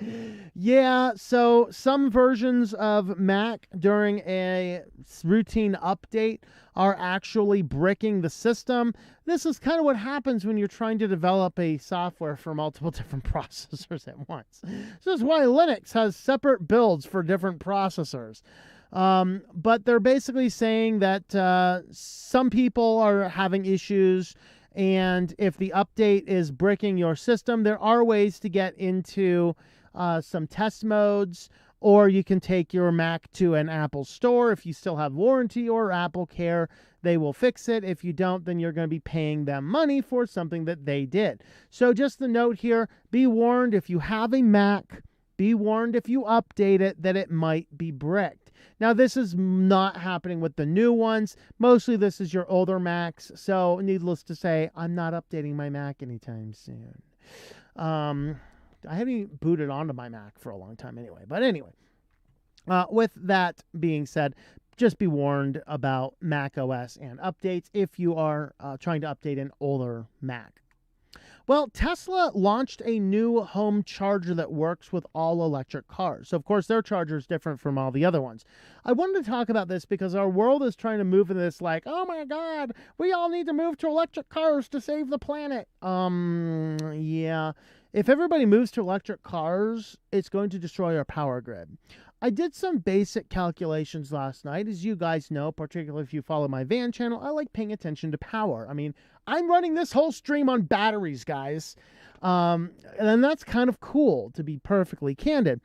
Yeah, so some versions of Mac during a routine update are actually bricking the system. This is kind of what happens when you're trying to develop a software for multiple different processors at once. So this is why Linux has separate builds for different processors. But they're basically saying that some people are having issues, and if the update is bricking your system, there are ways to get into some test modes, or you can take your Mac to an Apple store. If you still have warranty or Apple Care, they will fix it. If you don't, then you're going to be paying them money for something that they did. So just the note here, be warned if you have a Mac, be warned if you update it that it might be bricked. Now, this is not happening with the new ones. Mostly this is your older Macs. So needless to say, I'm not updating my Mac anytime soon. I haven't even booted onto my Mac for a long time anyway. But anyway, with that being said, just be warned about Mac OS and updates if you are trying to update an older Mac. Well, Tesla launched a new home charger that works with all electric cars. So, of course, their charger is different from all the other ones. I wanted to talk about this because our world is trying to move in this like, oh my God, we all need to move to electric cars to save the planet. Yeah. If everybody moves to electric cars, it's going to destroy our power grid. I did some basic calculations last night. As you guys know, particularly if you follow my van channel, I like paying attention to power. I mean, I'm running this whole stream on batteries, guys. And that's kind of cool, to be perfectly candid.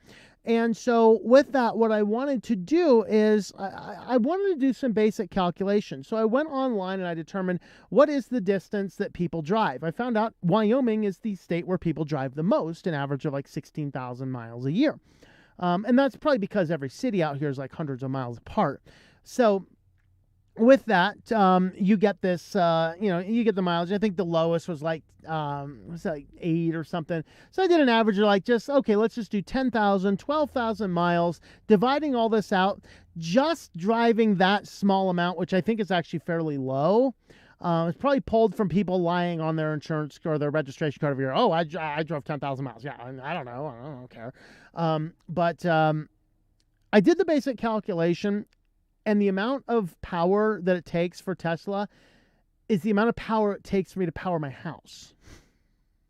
And so with that, what I wanted to do is I wanted to do some basic calculations. So I went online and I determined what is the distance that people drive. I found out Wyoming is the state where people drive the most, an average of like 16,000 miles a year. And that's probably because every city out here is like hundreds of miles apart. So with that, you get this, you get the mileage. I think the lowest was like 8 or something. So I did an average of like let's just do 10,000, 12,000 miles, dividing all this out, just driving that small amount, which I think is actually fairly low. It's probably pulled from people lying on their insurance or their registration card every year. Oh, I drove 10,000 miles. Yeah, I don't know. I don't care. But I did the basic calculation, and the amount of power that it takes for Tesla is the amount of power it takes for me to power my house.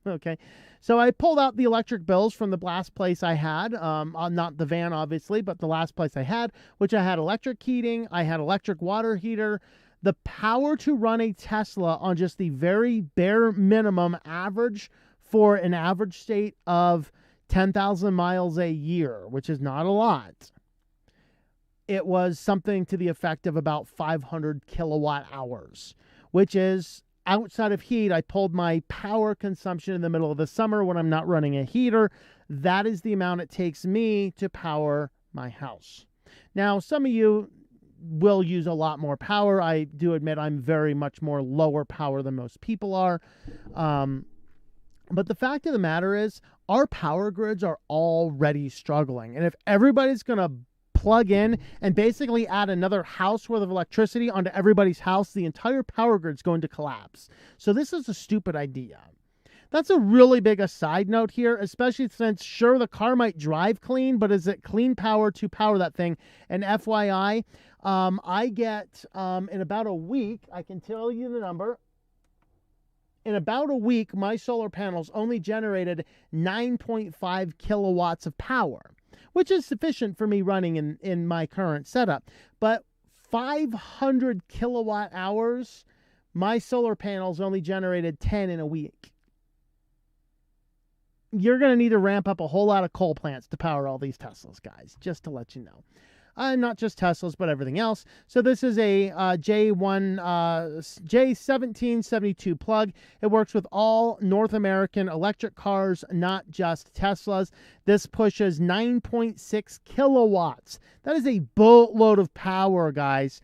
Okay. So I pulled out the electric bills from the last place I had, not the van, obviously, but the last place I had, which I had electric heating. I had electric water heater. The power to run a Tesla on just the very bare minimum average for an average state of 10,000 miles a year, which is not a lot. It was something to the effect of about 500 kilowatt hours, which is outside of heat. I pulled my power consumption in the middle of the summer when I'm not running a heater. That is the amount it takes me to power my house. Now, some of you will use a lot more power. I do admit I'm very much more lower power than most people are. But the fact of the matter is our power grids are already struggling. And if everybody's going to plug in and basically add another house worth of electricity onto everybody's house, the entire power grid's going to collapse. So this is a stupid idea. That's a really big aside note here, especially since, sure, the car might drive clean, but is it clean power to power that thing? And FYI, I get, in about a week, I can tell you the number. In about a week, my solar panels only generated 9.5 kilowatts of power, which is sufficient for me running in my current setup. But 500 kilowatt hours, my solar panels only generated 10 in a week. You're going to need to ramp up a whole lot of coal plants to power all these Teslas, guys, just to let you know. not just Teslas, but everything else. So this is a J1772 plug. It works with all North American electric cars, not just Teslas. This pushes 9.6 kilowatts. That is a boatload of power, guys.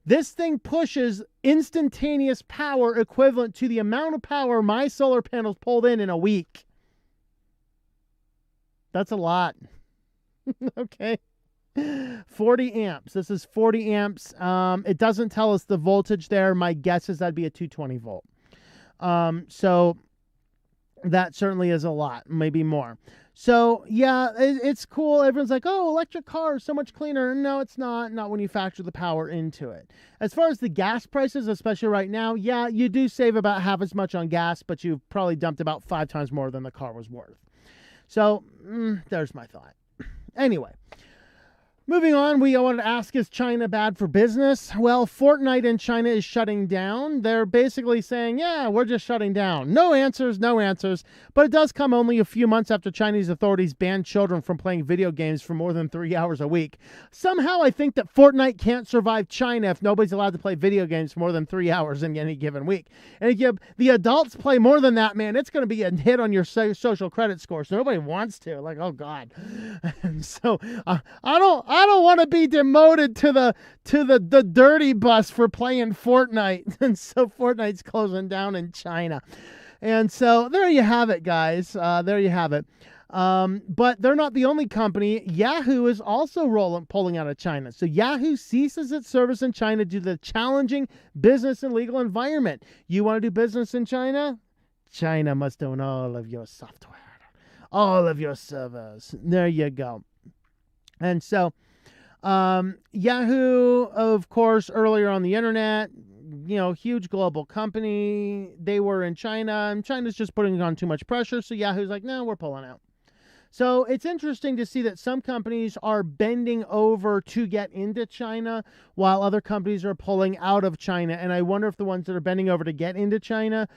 This thing pushes instantaneous power equivalent to the amount of power my solar panels pulled in a week. That's a lot. Okay. 40 amps. This is 40 amps. It doesn't tell us the voltage there. My guess is that'd be a 220 volt. So that certainly is a lot, maybe more. So yeah, it's cool. Everyone's like, oh, electric cars, so much cleaner. No, it's not. Not when you factor the power into it. As far as the gas prices, especially right now, yeah, you do save about half as much on gas, but you've probably dumped about 5 times more than the car was worth. So there's my thought. Anyway. Moving on, we wanted to ask, is China bad for business? Well, Fortnite in China is shutting down. They're basically saying, yeah, we're just shutting down. No answers, no answers. But it does come only a few months after Chinese authorities banned children from playing video games for more than 3 hours a week. Somehow I think that Fortnite can't survive China if nobody's allowed to play video games for more than 3 hours in any given week. And if the adults play more than that, man, it's going to be a hit on your social credit score. So nobody wants to. Like, oh, God. And so I don't want to be demoted to the dirty bus for playing Fortnite. And so Fortnite's closing down in China. And so there you have it, guys. There you have it. But they're not the only company. Yahoo is also pulling out of China. So Yahoo ceases its service in China due to the challenging business and legal environment. You want to do business in China? China must own all of your software, all of your servers. There you go. And so Yahoo, of course, earlier on the internet, huge global company. They were in China, and China's just putting on too much pressure. So Yahoo's like, no, we're pulling out. So it's interesting to see that some companies are bending over to get into China while other companies are pulling out of China. And I wonder if the ones that are bending over to get into China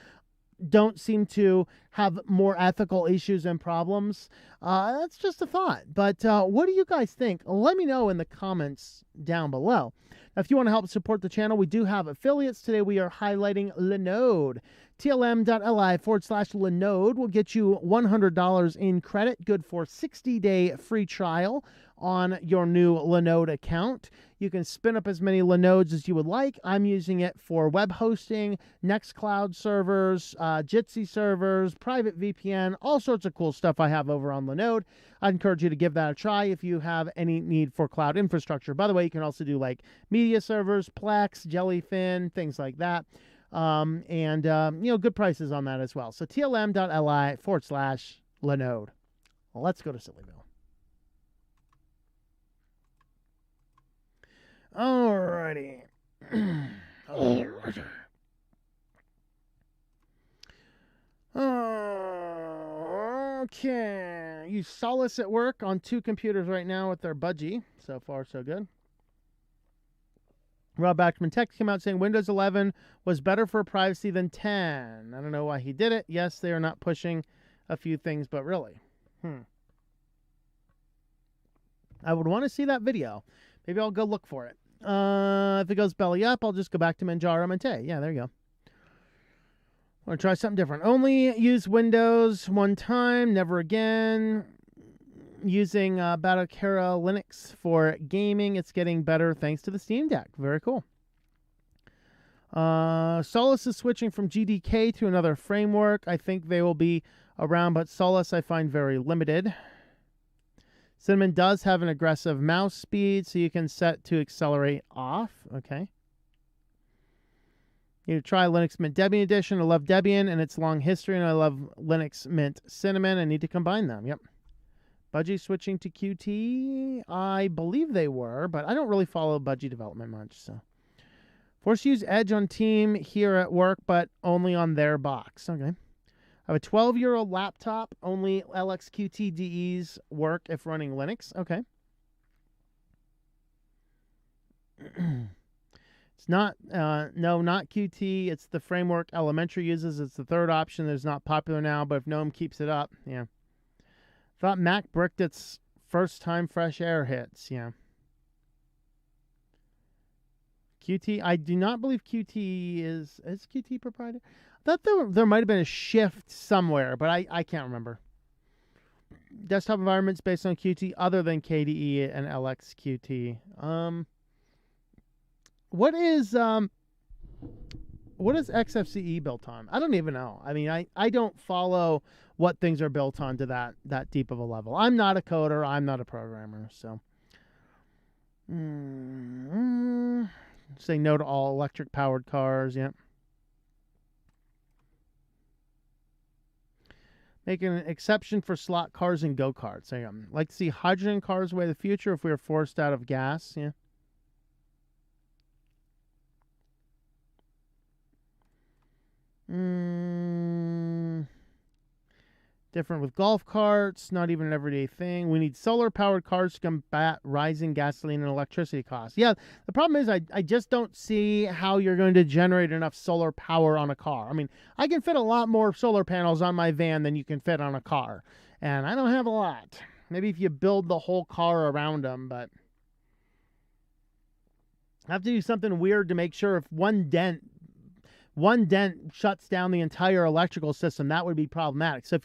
don't seem to have more ethical issues and problems. That's just a thought. But what do you guys think? Let me know in the comments down below. Now, if you want to help support the channel, we do have affiliates. Today we are highlighting Linode. TLM.li/Linode will get you $100 in credit, good for 60-day free trial on your new Linode account. You can spin up as many Linodes as you would like. I'm using it for web hosting, Nextcloud servers, Jitsi servers, private VPN, all sorts of cool stuff I have over on Linode. I'd encourage you to give that a try if you have any need for cloud infrastructure. By the way, you can also do like media servers, Plex, Jellyfin, things like that. Good prices on that as well. So TLM.li/Linode. Well, let's go to SillyVille. Alrighty. Okay. You Solace at work on 2 computers right now with their budgie. So far, so good. Rob Ackerman Tech came out saying Windows 11 was better for privacy than 10. I don't know why he did it. Yes, they are not pushing a few things, but really. I would want to see that video. Maybe I'll go look for it. If it goes belly up, I'll just go back to Manjaro Mate. Yeah, there you go. I want to try something different. Only use Windows one time, never again. Using Batocera Linux for gaming. It's getting better thanks to the Steam Deck. Very cool. Solus is switching from GDK to another framework. I think they will be around, but Solus I find very limited. Cinnamon does have an aggressive mouse speed, so you can set to accelerate off. Okay. You need to try Linux Mint Debian Edition. I love Debian and its long history, and I love Linux Mint Cinnamon. I need to combine them. Yep. Budgie switching to Qt. I believe they were, but I don't really follow Budgie development much. So, forced to use Edge on Team here at work, but only on their box. Okay. I have a 12-year-old laptop. Only LXQT-DEs work if running Linux. Okay. It's not, no, not Qt. It's the framework Elementary uses. It's the third option that's not popular now, but if GNOME keeps it up, yeah. Thought Mac bricked its first time fresh air hits, yeah. QT. I do not believe QT is QT proprietary. I thought there might have been a shift somewhere, but I can't remember. Desktop environments based on Qt other than KDE and LXQt. What is XFCE built on? I don't even know. I mean, I don't follow what things are built on to that deep of a level. I'm not a coder. I'm not a programmer. So, say no to all electric powered cars. Yeah. Making an exception for slot cars and go-karts. I like to see hydrogen cars way of the future if we are forced out of gas. Yeah. Different with golf carts. Not even an everyday thing. We need solar-powered cars to combat rising gasoline and electricity costs. Yeah, the problem is I just don't see how you're going to generate enough solar power on a car. I mean, I can fit a lot more solar panels on my van than you can fit on a car. And I don't have a lot. Maybe if you build the whole car around them, but I have to do something weird to make sure if one dent shuts down the entire electrical system, that would be problematic. So if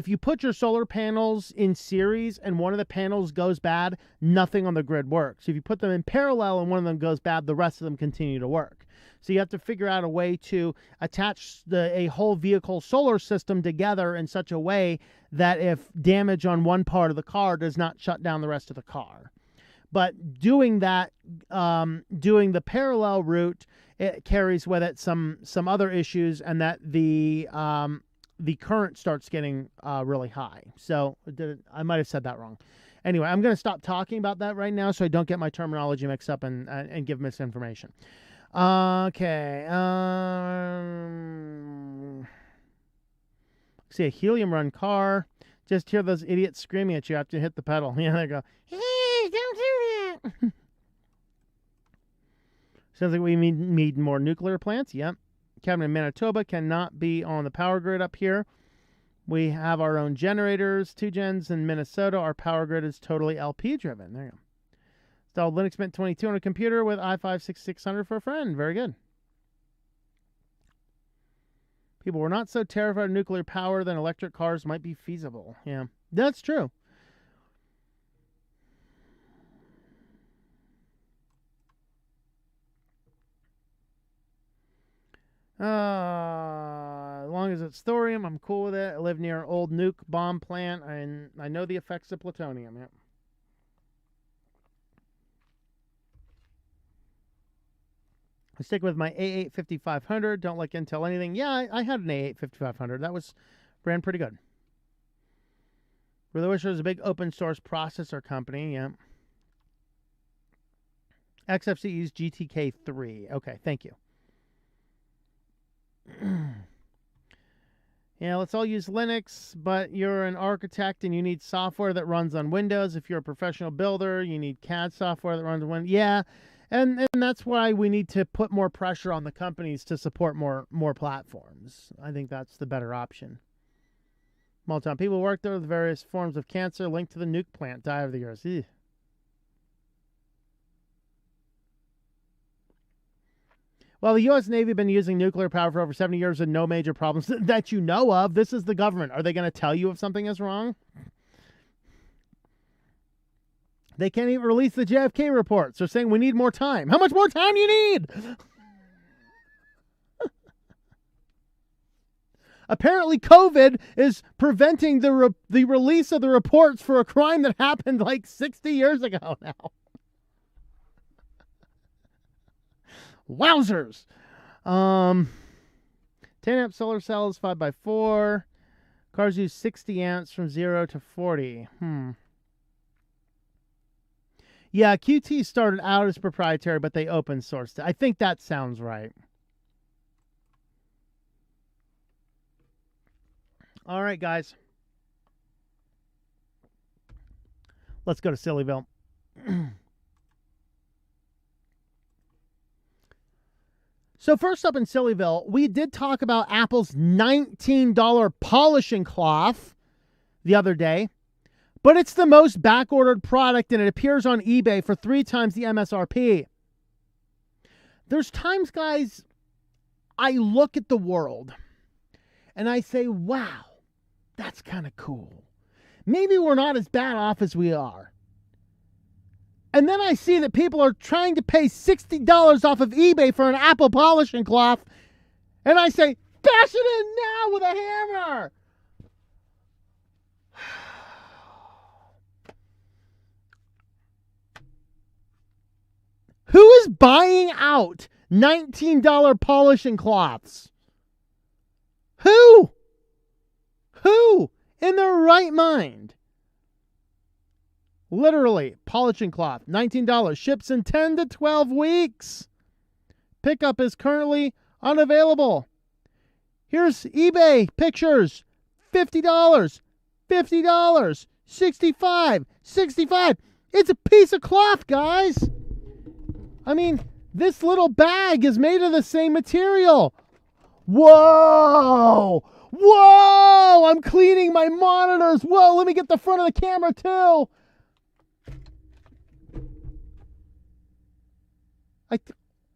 you put your solar panels in series and one of the panels goes bad, nothing on the grid works. If you put them in parallel and one of them goes bad, the rest of them continue to work. So you have to figure out a way to attach a whole vehicle solar system together in such a way that if damage on one part of the car does not shut down the rest of the car. But doing that, doing the parallel route, it carries with it some other issues, and that the current starts getting really high. So I might have said that wrong. Anyway, I'm going to stop talking about that right now so I don't get my terminology mixed up and give misinformation. Okay. See a helium run car. Just hear those idiots screaming at you after you hit the pedal. Yeah, they go, hey, don't do that. Sounds like we need more nuclear plants. Yep. Cabin in Manitoba cannot be on the power grid up here. We have our own generators, 2 gens in Minnesota. Our power grid is totally LP driven. There you go. Installed Linux Mint 22 on a computer with i5 6600 for a friend. Very good. People were not so terrified of nuclear power, then electric cars might be feasible. Yeah, that's true. As long as it's thorium, I'm cool with it. I live near an old nuke bomb plant, and I know the effects of plutonium. Yeah. I stick with my A8 5500. Don't like Intel anything. Yeah, I had an A8 5500. That ran pretty good. Really wish there was a big open source processor company. Yeah. XFCE's GTK3. Okay, thank you. Yeah, let's all use Linux, but you're an architect and you need software that runs on Windows. If you're a professional builder, you need CAD software that runs on Windows. Yeah, and that's why we need to put more pressure on the companies to support more platforms. I think that's the better option. Multi people work there with various forms of cancer linked to the nuke plant. Die over the years. Eugh. Well, the U.S. Navy have been using nuclear power for over 70 years and no major problems that you know of. This is the government. Are they going to tell you if something is wrong? They can't even release the JFK reports. They're saying we need more time. How much more time do you need? Apparently, COVID is preventing the release of the reports for a crime that happened like 60 years ago now. Wowzers. 10 amp solar cells, 5x4. Cars use 60 amps from 0 to 40. Yeah, Qt started out as proprietary, but they open sourced it. I think that sounds right. All right, guys. Let's go to SillyVille. So first up in SillyVille, we did talk about Apple's $19 polishing cloth the other day, but it's the most backordered product and it appears on eBay for 3 times the MSRP. There's times, guys, I look at the world and I say, wow, that's kind of cool. Maybe we're not as bad off as we are. And then I see that people are trying to pay $60 off of eBay for an Apple polishing cloth. And I say, bash it in now with a hammer. Who is buying out $19 polishing cloths? Who? Who in their right mind? Literally, polishing cloth, $19, ships in 10 to 12 weeks. Pickup is currently unavailable. Here's eBay pictures, $50, $50, $65. It's a piece of cloth, guys. I mean, this little bag is made of the same material. Whoa! Whoa! I'm cleaning my monitors. Whoa, let me get the front of the camera too.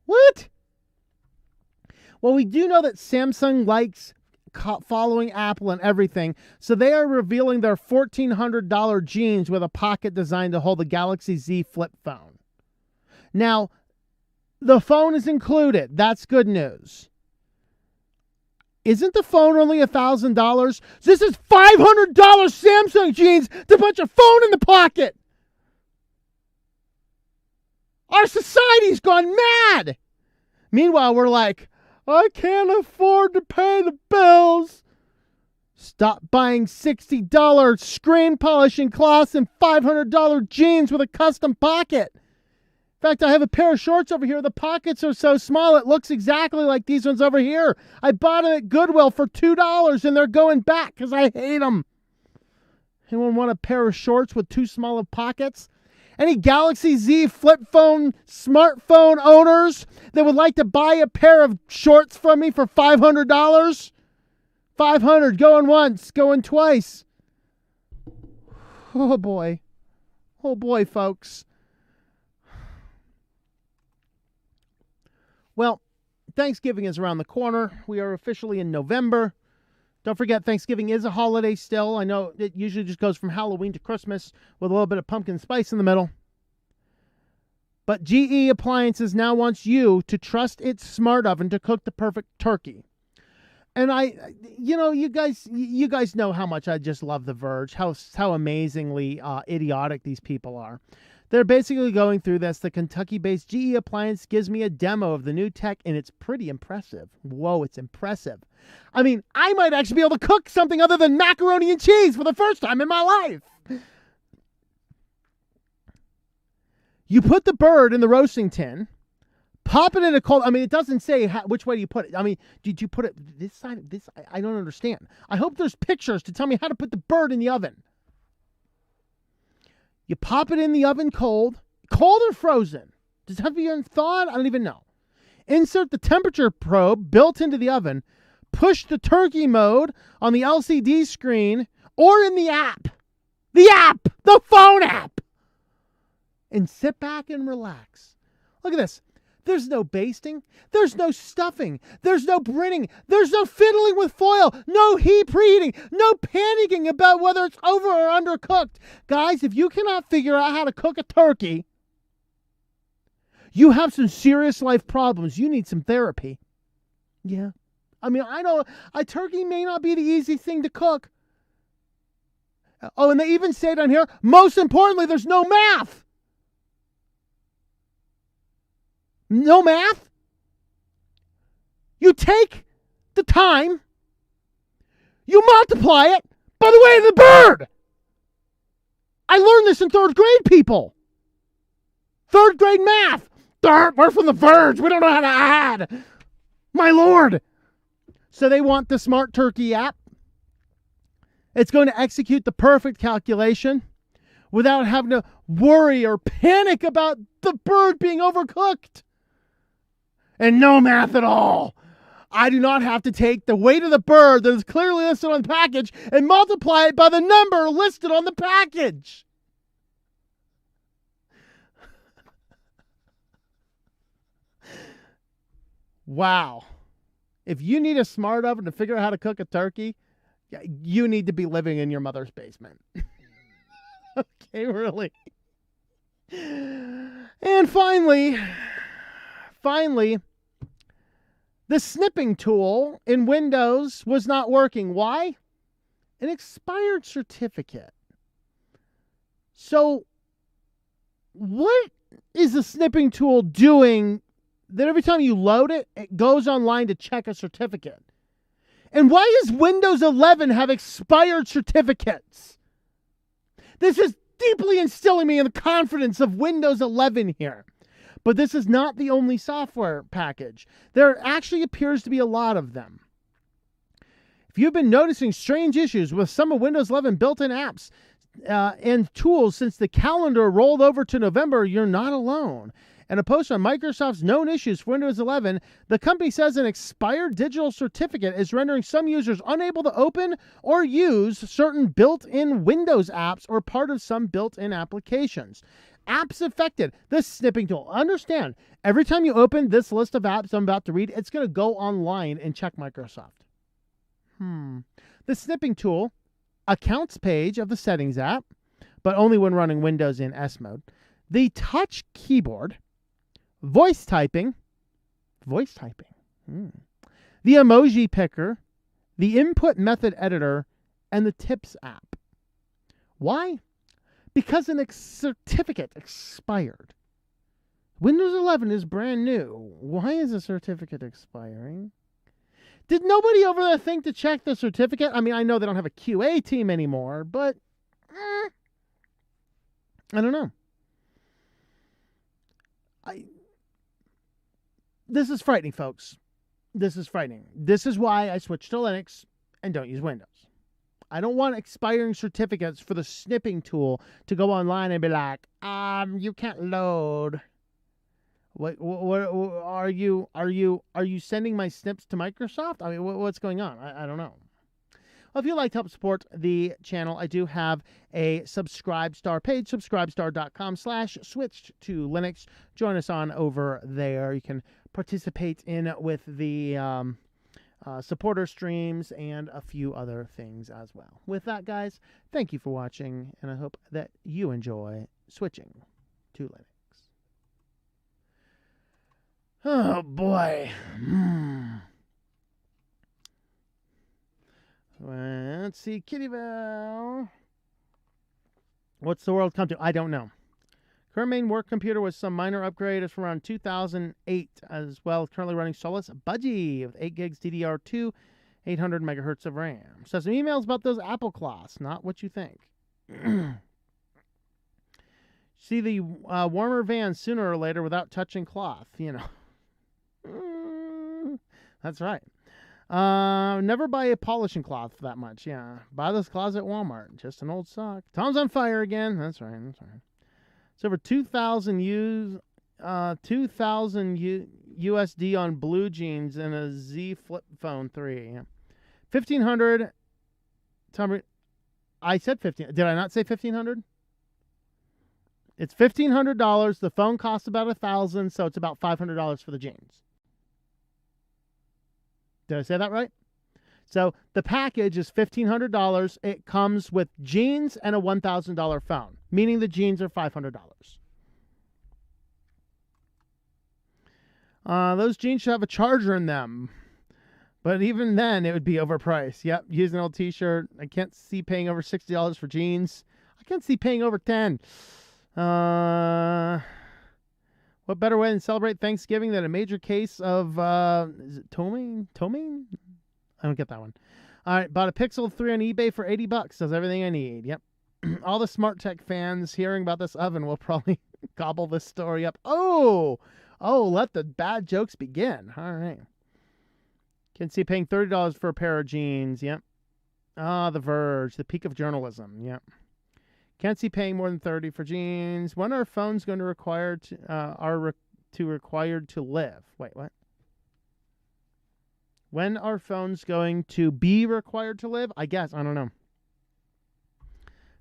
What? Well, we do know that Samsung likes following Apple and everything, so they are revealing their $1,400 jeans with a pocket designed to hold the Galaxy Z flip phone. Now, the phone is included. That's good news. Isn't the phone only $1,000? This is $500 Samsung jeans to put your phone in the pocket. Our society's gone mad. Meanwhile, we're like, I can't afford to pay the bills. Stop buying $60 screen polishing cloths and $500 jeans with a custom pocket. In fact, I have a pair of shorts over here. The pockets are so small, it looks exactly like these ones over here. I bought them at Goodwill for $2, and they're going back because I hate them. Anyone want a pair of shorts with too small of pockets? Any Galaxy Z flip phone, smartphone owners that would like to buy a pair of shorts from me for $500? $500, going once, going twice. Oh boy. Oh boy, folks. Well, Thanksgiving is around the corner. We are officially in November. Don't forget, Thanksgiving is a holiday still. I know it usually just goes from Halloween to Christmas with a little bit of pumpkin spice in the middle. But GE Appliances now wants you to trust its smart oven to cook the perfect turkey. And you guys know how much I just love The Verge, how amazingly idiotic these people are. They're basically going through this. The Kentucky-based GE Appliance gives me a demo of the new tech, and it's pretty impressive. Whoa, it's impressive. I mean, I might actually be able to cook something other than macaroni and cheese for the first time in my life. You put the bird in the roasting tin, pop it in a cold... I mean, it doesn't say which way do you put it. I mean, did you put it this side? This? I don't understand. I hope there's pictures to tell me how to put the bird in the oven. You pop it in the oven cold or frozen. Does it have to be in thawed? I don't even know. Insert the temperature probe built into the oven. Push the turkey mode on the LCD screen or in the app. The phone app. And sit back and relax. Look at this. There's no basting. There's no stuffing. There's no brining. There's no fiddling with foil. No heat preheating. No panicking about whether it's over or undercooked. Guys, if you cannot figure out how to cook a turkey, you have some serious life problems. You need some therapy. Yeah. I mean, I know a turkey may not be the easiest thing to cook. Oh, and they even say down here, most importantly, there's no math. No math? You take the time, you multiply it by the weight of the bird. I learned this in third grade, people. Third grade math. We're from the Verge. We don't know how to add. My Lord. So they want the Smart Turkey app. It's going to execute the perfect calculation without having to worry or panic about the bird being overcooked. And no math at all. I do not have to take the weight of the bird that is clearly listed on the package and multiply it by the number listed on the package. Wow. If you need a smart oven to figure out how to cook a turkey, you need to be living in your mother's basement. Okay, really. And finally, the snipping tool in Windows was not working. Why? An expired certificate. So, what is the snipping tool doing that every time you load it, it goes online to check a certificate? And why does Windows 11 have expired certificates? This is deeply instilling me in the confidence of Windows 11 here. But this is not the only software package. There actually appears to be a lot of them. If you've been noticing strange issues with some of Windows 11 built-in apps and tools since the calendar rolled over to November, you're not alone. In a post on Microsoft's known issues for Windows 11, the company says an expired digital certificate is rendering some users unable to open or use certain built-in Windows apps or part of some built-in applications. Apps affected. This snipping tool. Understand, every time you open this list of apps I'm about to read, it's going to go online and check Microsoft. The snipping tool, accounts page of the settings app, but only when running Windows in S mode. The touch keyboard, voice typing, the emoji picker, the input method editor, and the tips app. Why? Because a certificate expired. Windows 11 is brand new. Why is a certificate expiring? Did nobody over there think to check the certificate? I mean, I know they don't have a QA team anymore, but I don't know. This is frightening, folks. This is frightening. This is why I switched to Linux and don't use Windows. I don't want expiring certificates for the snipping tool to go online and be like, you can't load. What are you sending my snips to Microsoft? I mean, what's going on? I don't know. Well, if you'd like to help support the channel, I do have a Subscribe Star page, subscribestar.com/switchedtolinux. Join us on over there. You can participate in with the supporter streams and a few other things as well. With that, guys, thank you for watching, and I hope that you enjoy switching to Linux. Oh, boy. Let's see, Kittyville. What's the world come to? I don't know. Current main work computer with some minor upgrade is from around 2008 as well. Currently running Solus Budgie with 8 gigs DDR2, 800 megahertz of RAM. So some emails about those Apple cloths. Not what you think. See the warmer van sooner or later without touching cloth, you know. That's right. Never buy a polishing cloth for that much. Yeah, buy those cloths at Walmart. Just an old sock. Tom's on fire again. That's right. It's over 2,000 USD on blue jeans and a Z Flip Phone 3. Yeah. 1,500. Tom, I said 15. Did I not say 1,500? It's $1,500. The phone costs about $1,000, so it's about $500 for the jeans. Did I say that right? So the package is $1,500. It comes with jeans and a $1,000 phone, meaning the jeans are $500. Those jeans should have a charger in them, but even then it would be overpriced. Yep, use an old t-shirt. I can't see paying over $60 for jeans. I can't see paying over $10. What better way than celebrate Thanksgiving than a major case of, is it Tomine? I don't get that one. All right, bought a Pixel 3 on eBay for $80. Does everything I need. Yep. All the smart tech fans hearing about this oven will probably gobble this story up. Oh, let the bad jokes begin. All right. Can see paying $30 for a pair of jeans. Yep. The Verge, the peak of journalism. Yep. Can't see paying more than $30 for jeans. When are phones going to required to live? Wait, what? When are phones going to be required to live? I guess. I don't know.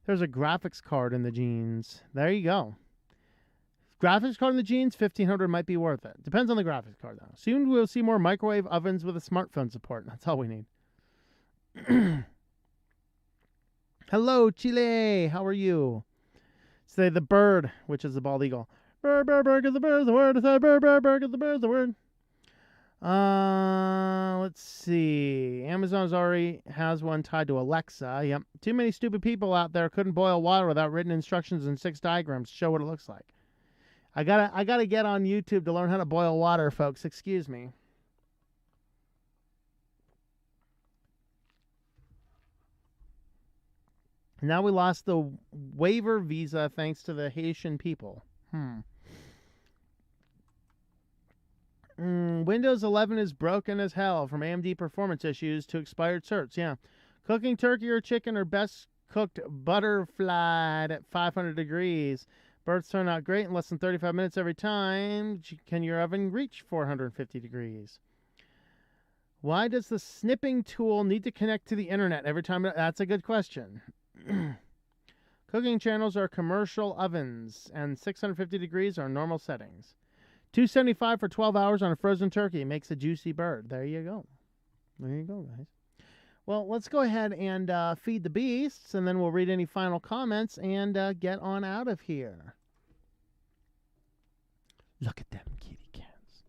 There's a graphics card in the jeans. There you go. Graphics card in the jeans, $1,500 might be worth it. Depends on the graphics card, though. Soon we'll see more microwave ovens with a smartphone support. That's all we need. Hello, Chile. How are you? Say the bird, which is the bald eagle. Bird, bird, bird, get the bird's the word. Say bird, bird, bird, get the bird's the word. Let's see. Amazon's already has one tied to Alexa. Yep. Too many stupid people out there couldn't boil water without written instructions and 6 diagrams to show what it looks like. I gotta get on YouTube to learn how to boil water, folks. Excuse me. Now we lost the waiver visa thanks to the Haitian people. Windows 11 is broken as hell from AMD performance issues to expired certs. Yeah. Cooking turkey or chicken or best cooked butterflied at 500 degrees. Birds turn out great in less than 35 minutes every time. Can your oven reach 450 degrees? Why does the snipping tool need to connect to the internet every time? That's a good question. Cooking channels are commercial ovens, and 650 degrees are normal settings. $2.75 for 12 hours on a frozen turkey makes a juicy bird. There you go. There you go, guys. Well, let's go ahead and feed the beasts, and then we'll read any final comments and get on out of here. Look at them kitty cats.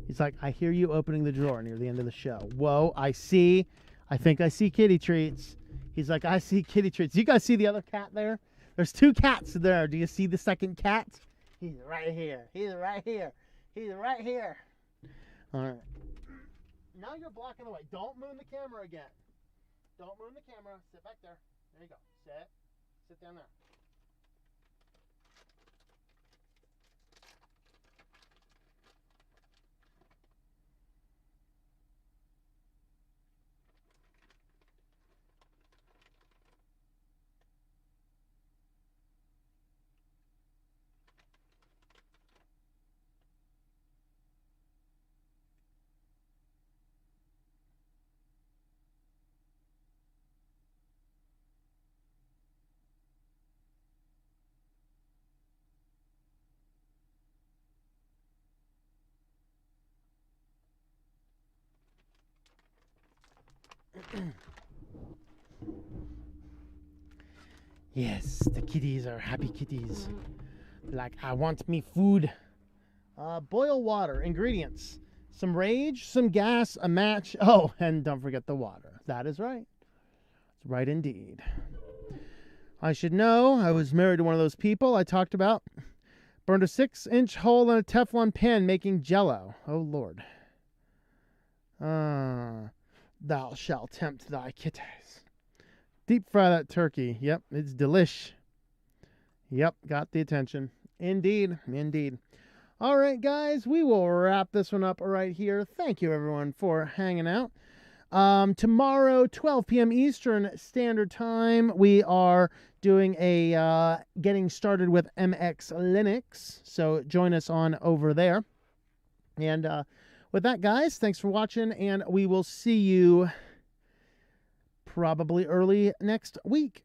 He's like, I hear you opening the drawer near the end of the show. Whoa, I think I see kitty treats. He's like, I see kitty treats. You guys see the other cat there? There's 2 cats there. Do you see the second cat? He's right here. He's right here. He's right here. All right. Now you're blocking the way. Don't moon the camera again. Don't moon the camera. Sit back there. There you go. Sit. Sit down there. Yes, the kitties are happy kitties. Like, I want me food. Boil water. Ingredients. Some rage, some gas, a match. Oh, and don't forget the water. That is right. It's right indeed. I should know. I was married to one of those people I talked about. Burned a 6-inch hole in a Teflon pan making Jell-O. Oh, Lord. Thou shalt tempt thy kitties. Deep fry that turkey. Yep, it's delish. Yep, got the attention. Indeed, indeed. All right, guys, we will wrap this one up right here. Thank you, everyone, for hanging out. Tomorrow, 12 p.m. Eastern Standard Time, we are doing a getting started with MX Linux. So join us on over there. And with that, guys, thanks for watching, and we will see you probably early next week.